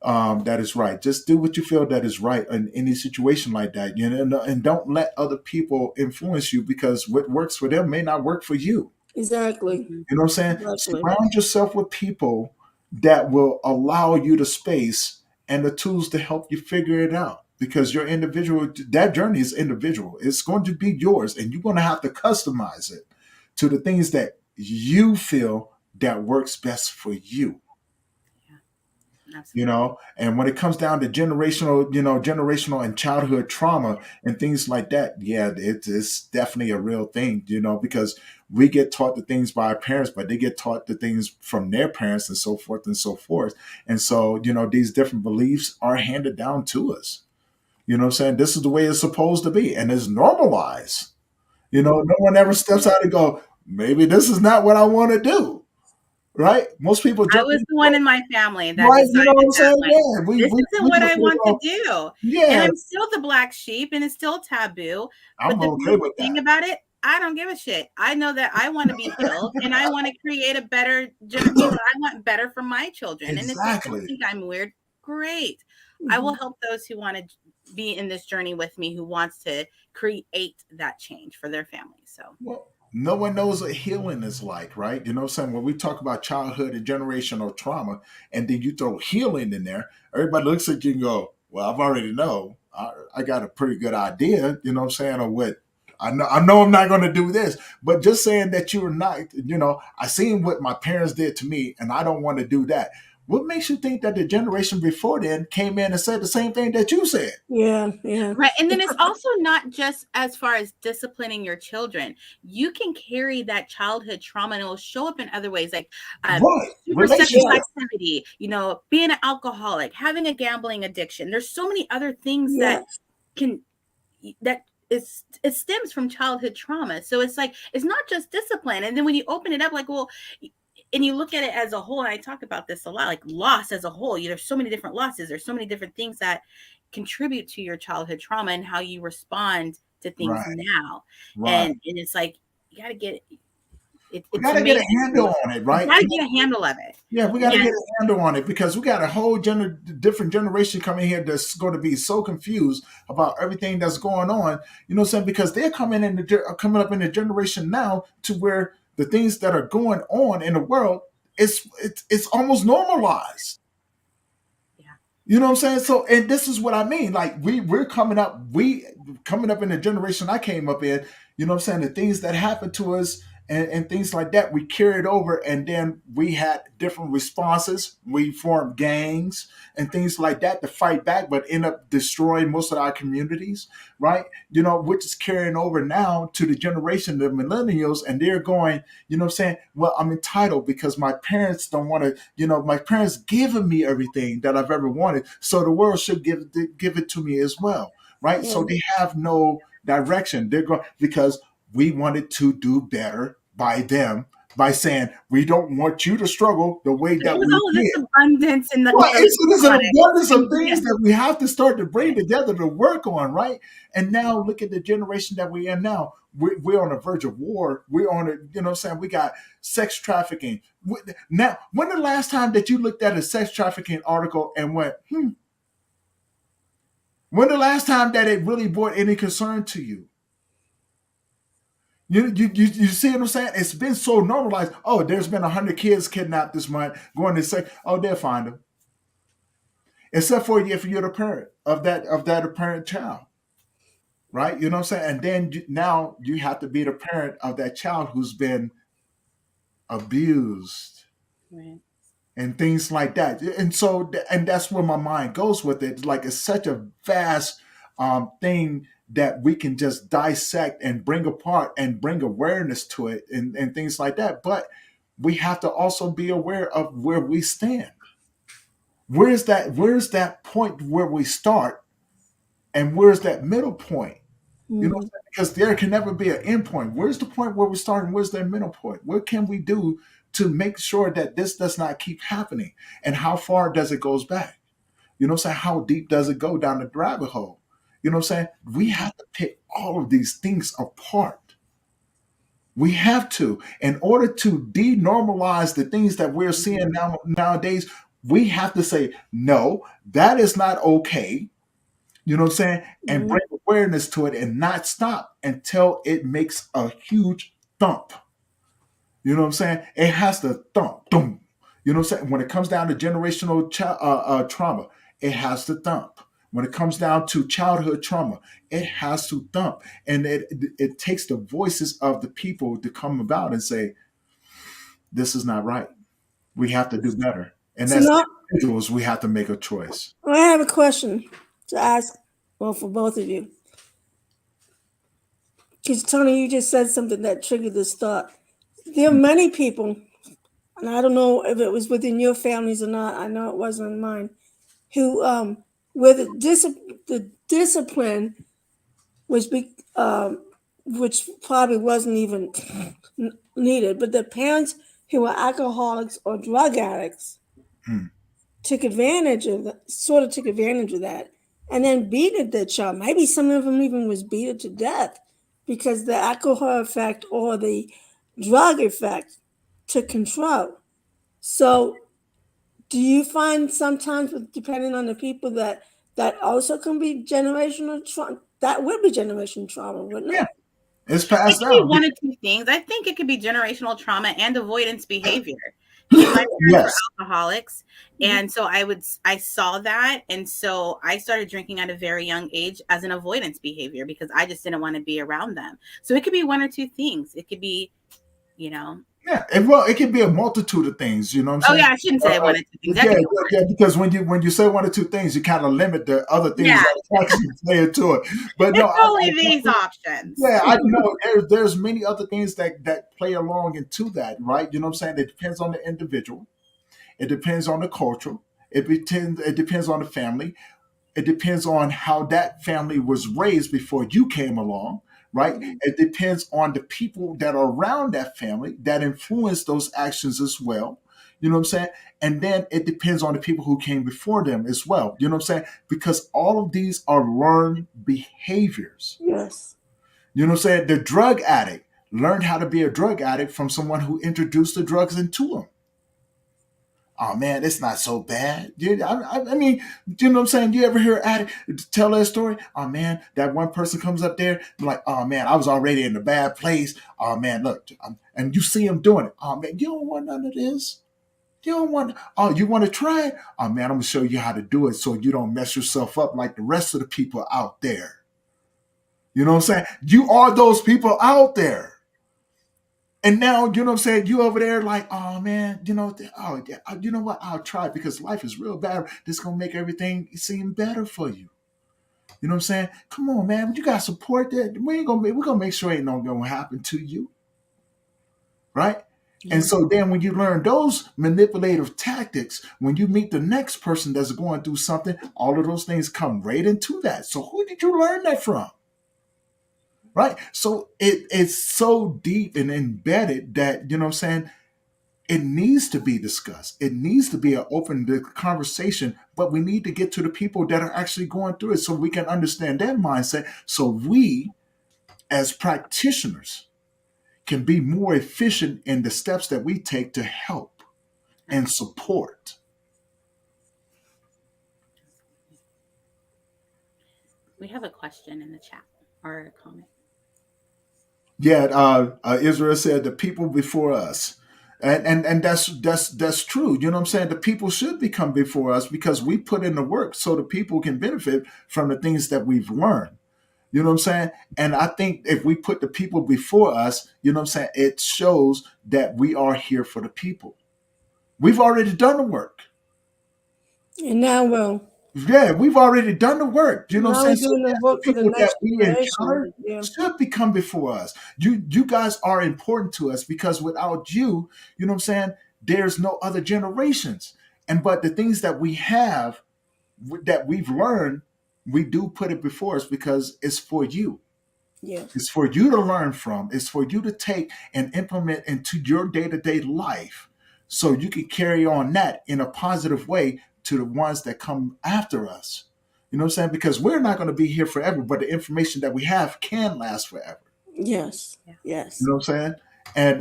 that is right. Just do what you feel that is right in any situation like that, and don't let other people influence you because what works for them may not work for you. exactly, Mhm. You know what I'm saying? exactly. Surround yourself with people that will allow you the space and the tools to help you figure it out. Because your individual, that journey is individual. It's going to be yours, and you're going to have to customize it to the things that you feel that works best for you. Absolutely. And when it comes down to generational and childhood trauma and things like that, yeah, it's definitely a real thing, because we get taught the things by our parents, but they get taught the things from their parents and so forth and so forth. And so, these different beliefs are handed down to us. You know what I'm saying? This is the way it's supposed to be, and it's normalized. No one ever steps out and go, maybe this is not what I want to do. Right? Most people I jump was in, the one in my family that right? You know decided what I'm that, saying? like, Yeah, this isn't we what just I want to go, do. And yeah, I'm still the black sheep and it's still taboo. But I'm the okay beautiful with thing that. about it, I don't give a shit. I know that I want to be healed and I want to create a better, I want better for my children. And if they still Exactly. think I'm weird, great. I will hmm help those who want to be in this journey with me, who wants to create that change for their family. So, Well, no one knows what healing is like, right? You know what I'm saying? When we talk about childhood and generational trauma, and then you throw healing in there, everybody looks at you and go, well, I've already know. I got a pretty good idea, you know what I'm saying, of what I know I'm not going to do this, but just saying that you're not, I seen what my parents did to me and I don't want to do that. What makes you think that the generation before then came in and said the same thing that you said? Yeah, yeah, right. And then it's also not just as far as disciplining your children. You can carry that childhood trauma and it will show up in other ways, like Right. super sexual Relationship. yes, activity, being an alcoholic, having a gambling addiction. There's so many other things that yes, can, that is, it stems from childhood trauma. So it's like, it's not just discipline. And then when you open it up, like, well, and you look at it as a whole, and I talk about this a lot, like loss as a whole. There's so many different losses. There's so many different things that contribute to your childhood trauma and how you respond to things Right. now. Right. And it's like, you got to get We it's got to get a amazing. handle on it, You right? got to get a handle of it. Yeah, we got to And get a handle on it because we got a whole different generation coming here that's going to be so confused about everything that's going on. You know what I'm saying? Because they're coming coming up in the generation now to where the things that are going on in the world it's almost normalized. yeah, You know what I'm saying? So, and this is what I mean. Like we're coming up in the generation I came up in. You know what I'm saying? The things that happened to us and things like that, we carried over, and then we had different responses. We formed gangs and things like that to fight back, but end up destroying most of our communities, right? You know, which is carrying over now to the generation, the millennials, and they're going, you know what I'm saying? Well, I'm entitled because my parents don't want to, my parents given me everything that I've ever wanted. So the world should give it to me as well. Right. Yeah. So they have no direction. They're going because we wanted to do better by them by saying we don't want you to struggle the way but that it was we all did. this abundance in the Well, it's an abundance of electronics. things that we have to start to bring together to work on, right? And now look at the generation that we're in now. We're on the verge of war. We're on it, you know what I'm saying? We got sex trafficking. Now, when the last time that you looked at a sex trafficking article and went, when the last time that it really brought any concern to you? You see what I'm saying? It's been so normalized. Oh, there's been 100 kids kidnapped this month. Going to say, oh, they'll find them. Except for if you're the parent of that apparent child, right? You know what I'm saying? And then now you have to be the parent of that child who's been abused Right. and things like that. And so, and that's where my mind goes with it. Like it's such a vast thing that we can just dissect and bring apart and bring awareness to it and things like that. But we have to also be aware of where we stand. Where's that point where we start and where's that middle point? You know, because there can never be an end point. Where's the point where we start and where's that middle point? What can we do to make sure that this does not keep happening? And how far does it goes back? You know what I'm saying? How deep does it go down the rabbit hole? You know what I'm saying? We have to pick all of these things apart. We have to, in order to denormalize the things that we're seeing nowadays, we have to say, no, that is not okay. You know what I'm saying? And bring awareness to it and not stop until it makes a huge thump. You know what I'm saying? It has to thump, thump. You know what I'm saying? When it comes down to generational trauma, it has to thump. When it comes down to childhood trauma, it has to thump. And it takes the voices of the people to come about and say, this is not right. We have to do better. And So as now individuals, we have to make a choice. I have a question to ask, well, for both of you. Because Tony, you just said something that triggered this thought. There are many people, and I don't know if it was within your families or not. I know it wasn't in mine. Who, where the discipline was, which probably wasn't even needed, but the parents who were alcoholics or drug addicts took advantage of that, and then beat the child. Maybe some of them even was beaten to death because the alcohol effect or the drug effect took control. So, do you find sometimes, depending on the people, that also can be generational trauma? That would be generational trauma, wouldn't it? Yeah. It's It passed could be down. one of two things. I think it could be generational trauma and avoidance behavior. Because my parents were alcoholics, and so I saw that, and so I started drinking at a very young age as an avoidance behavior because I just didn't want to be around them. So it could be one or two things. It could be, Yeah, and well, it can be a multitude of things. You know what I'm Oh saying? yeah, I shouldn't say one or two things. That Yeah, could be one. yeah, because when you say one or two things, you kind of limit the other things Yeah. that actually play into it. But no, It's only these options. yeah, I know there's many other things that play along into that, right? You know what I'm saying? It depends on the individual. It depends on the culture. It depends on the family. It depends on how that family was raised before you came along, right? It depends on the people that are around that family that influence those actions as well. You know what I'm saying? And then it depends on the people who came before them as well. You know what I'm saying? Because all of these are learned behaviors. Yes. You know what I'm saying? The drug addict learned how to be a drug addict from someone who introduced the drugs into him. Oh man, it's not so bad. I mean, you know what I'm saying? You ever hear an addict tell that story? Oh man, that one person comes up there like, oh man, I was already in a bad place. Oh man, look, and you see him doing it. Oh man, you don't want none of this. You don't want. Oh, you want to try it? Oh man, I'm gonna show you how to do it so you don't mess yourself up like the rest of the people out there. You know what I'm saying? You are those people out there. And now, you know what I'm saying? You over there like, oh man, oh yeah, you know what? I'll try it because life is real bad. This gonna make everything seem better for you. You know what I'm saying? Come on, man. You gotta support that. We're gonna make sure ain't no gonna happen to you. Right? And so then when you learn those manipulative tactics, when you meet the next person that's going through something, all of those things come right into that. So who did you learn that from? Right? So it's so deep and embedded that, you know what I'm saying, it needs to be discussed. It needs to be an open conversation, but we need to get to the people that are actually going through it so we can understand their mindset. So we, as practitioners, can be more efficient in the steps that we take to help and support. We have a question in the chat or a comment. Yeah, Israel said the people before us. And that's true. You know what I'm saying? The people should become before us because we put in the work so the people can benefit from the things that we've learned. You know what I'm saying? And I think if we put the people before us, you know what I'm saying, it shows that we are here for the people. We've already done the work. And now We've already done the work. You know what now I'm we're saying? So doing the yes, the work for the people that next we encounter generation. Yeah. should become before us. You guys are important to us because without you, you know what I'm saying, there's no other generations. But the things that we have that we've learned, we do put it before us because it's for you. Yes. It's for you to learn from. It's for you to take and implement into your day-to-day life so you can carry on that in a positive way to the ones that come after us. You know what I'm saying? Because we're not going to be here forever, but the information that we have can last forever. Yes. Yeah. Yes. You know what I'm saying? And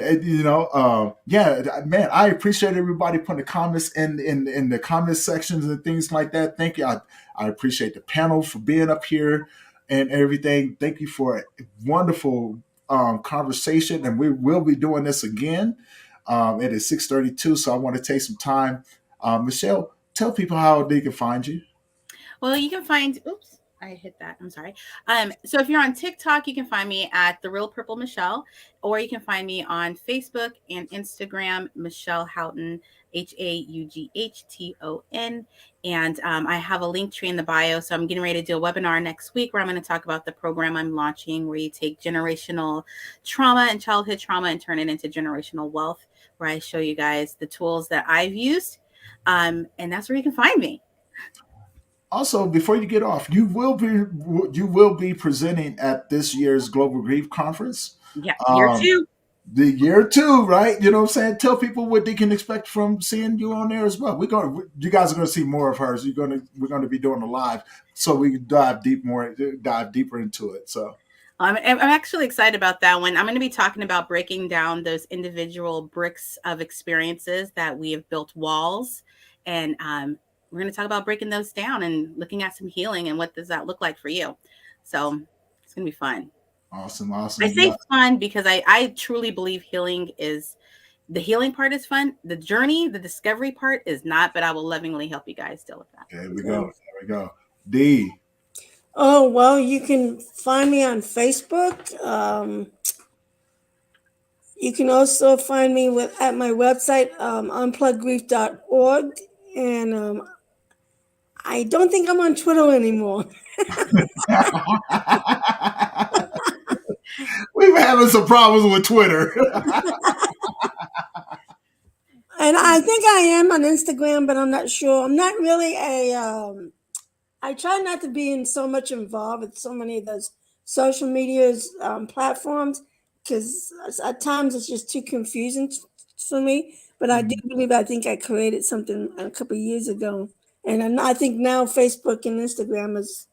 yeah, man, I appreciate everybody putting the comments in the comment sections and things like that. Thank you. I appreciate the panel for being up here and everything. Thank you for a wonderful conversation, and we will be doing this again. It is 6:32, so I want to take some time. Michelle, tell people how they can find you. Well, you can find, oops, I hit that. I'm sorry. So if you're on TikTok, you can find me at The Real Purple Michelle, or you can find me on Facebook and Instagram, Michelle Houghton, HAUGHTON. And I have a link tree in the bio. So I'm getting ready to do a webinar next week where I'm going to talk about the program I'm launching where you take generational trauma and childhood trauma and turn it into generational wealth, where I show you guys the tools that I've used. And that's where you can find me. Also, before you get off, you will be presenting at this year's Global Grief Conference. Yeah, year 2. The year 2, right? You know what I'm saying? Tell people what they can expect from seeing you on there as well. You guys are going to see more of hers. We're going to be doing a live, so we can dive deeper into it. So. I'm actually excited about that one. I'm going to be talking about breaking down those individual bricks of experiences that we have built walls, and we're going to talk about breaking those down and looking at some healing and what does that look like for you. So it's going to be fun. Awesome. I say fun because I truly believe the healing part is fun. The journey, the discovery part is not, but I will lovingly help you guys deal with that. There we go. D. Oh, well, you can find me on Facebook. You can also find me at my website, unpluggedgrief.org. And I don't think I'm on Twitter anymore. We've been having some problems with Twitter. And I think I am on Instagram, but I'm not sure. I'm not really I try not to be so much involved with so many of those social media's platforms, because at times it's just too confusing for me. But I do Mhm. believe I think I created something a couple of years ago, and I think now Facebook and Instagram is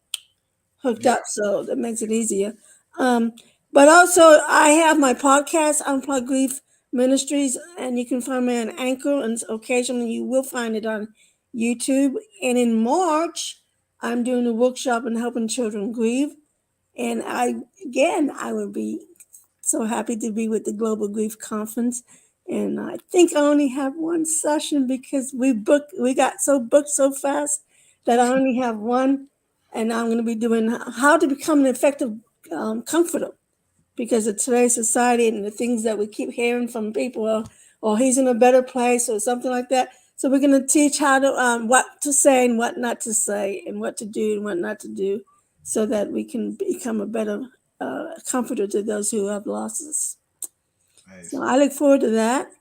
hooked Yeah. up, so that makes it easier. Um, but also, I have my podcast, Unplugged Grief Ministries, and you can find me on Anchor, and occasionally you will find it on YouTube. And in March, I'm doing a workshop on helping children grieve. And I will be so happy to be with the Global Grief Conference. And I think I only have one session because we got so booked so fast that I only have one. And I'm going to be doing how to become an effective comforter because of today's society and the things that we keep hearing from people, or he's in a better place or something like that. So we're going to teach how to what to say and what not to say, and what to do and what not to do, so that we can become a better comforter to those who have losses. So Nice. I look forward to that.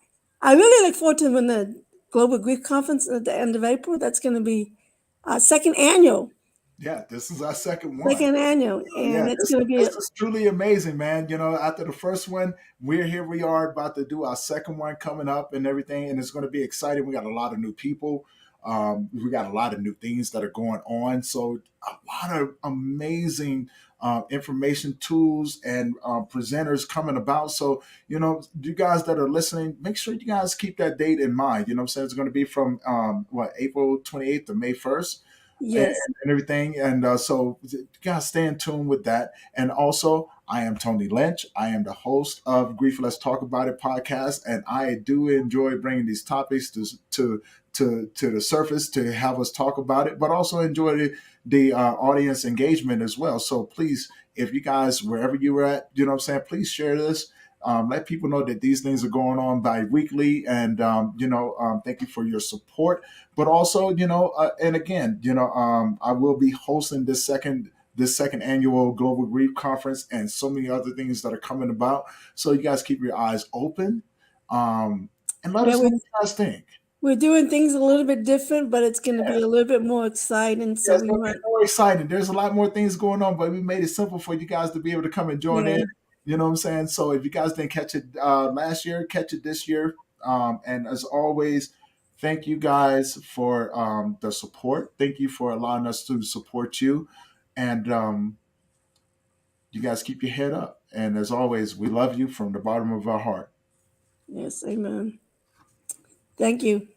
I really look forward to when the Global Grief Conference at the end of April. That's going to be our second annual, Yeah, this is our second one. second annual, Yeah, and it's this going to be this is truly amazing, man. After the first one, we are about to do our second one coming up and everything, and it's going to be exciting. We got a lot of new people. We got a lot of new things that are going on. So a lot of amazing information tools and presenters coming about. So you guys that are listening, make sure you guys keep that date in mind. You know what I'm saying? It's going to be from April 28th to May 1st and, yes. and everything. And so you guys stay in tune with that. And also, I am Tony Lynch. I am the host of Grief Let's Talk About It podcast, and I do enjoy bringing these topics to the surface to have us talk about it, but also enjoy the audience engagement as well. So please, if you guys, wherever you're at, what I'm saying, please share this. Let people know that these things are going on bi-weekly, and thank you for your support. But also, and again, I will be hosting this second annual Global Grief Conference and so many other things that are coming about. So you guys keep your eyes open, and let Yeah, us know what you guys think. we're doing things a little bit different, but it's going to be a little bit more exciting. Yeah, So it's we gonna be might, more exciting. There's a lot more things going on, but we made it simple for you guys to be able to come and join yeah, in. You know what I'm saying? So if you guys didn't catch it last year, catch it this year. And as always, thank you guys for the support. Thank you for allowing us to support you. And you guys keep your head up. And as always, we love you from the bottom of our heart. yes, amen. Thank you.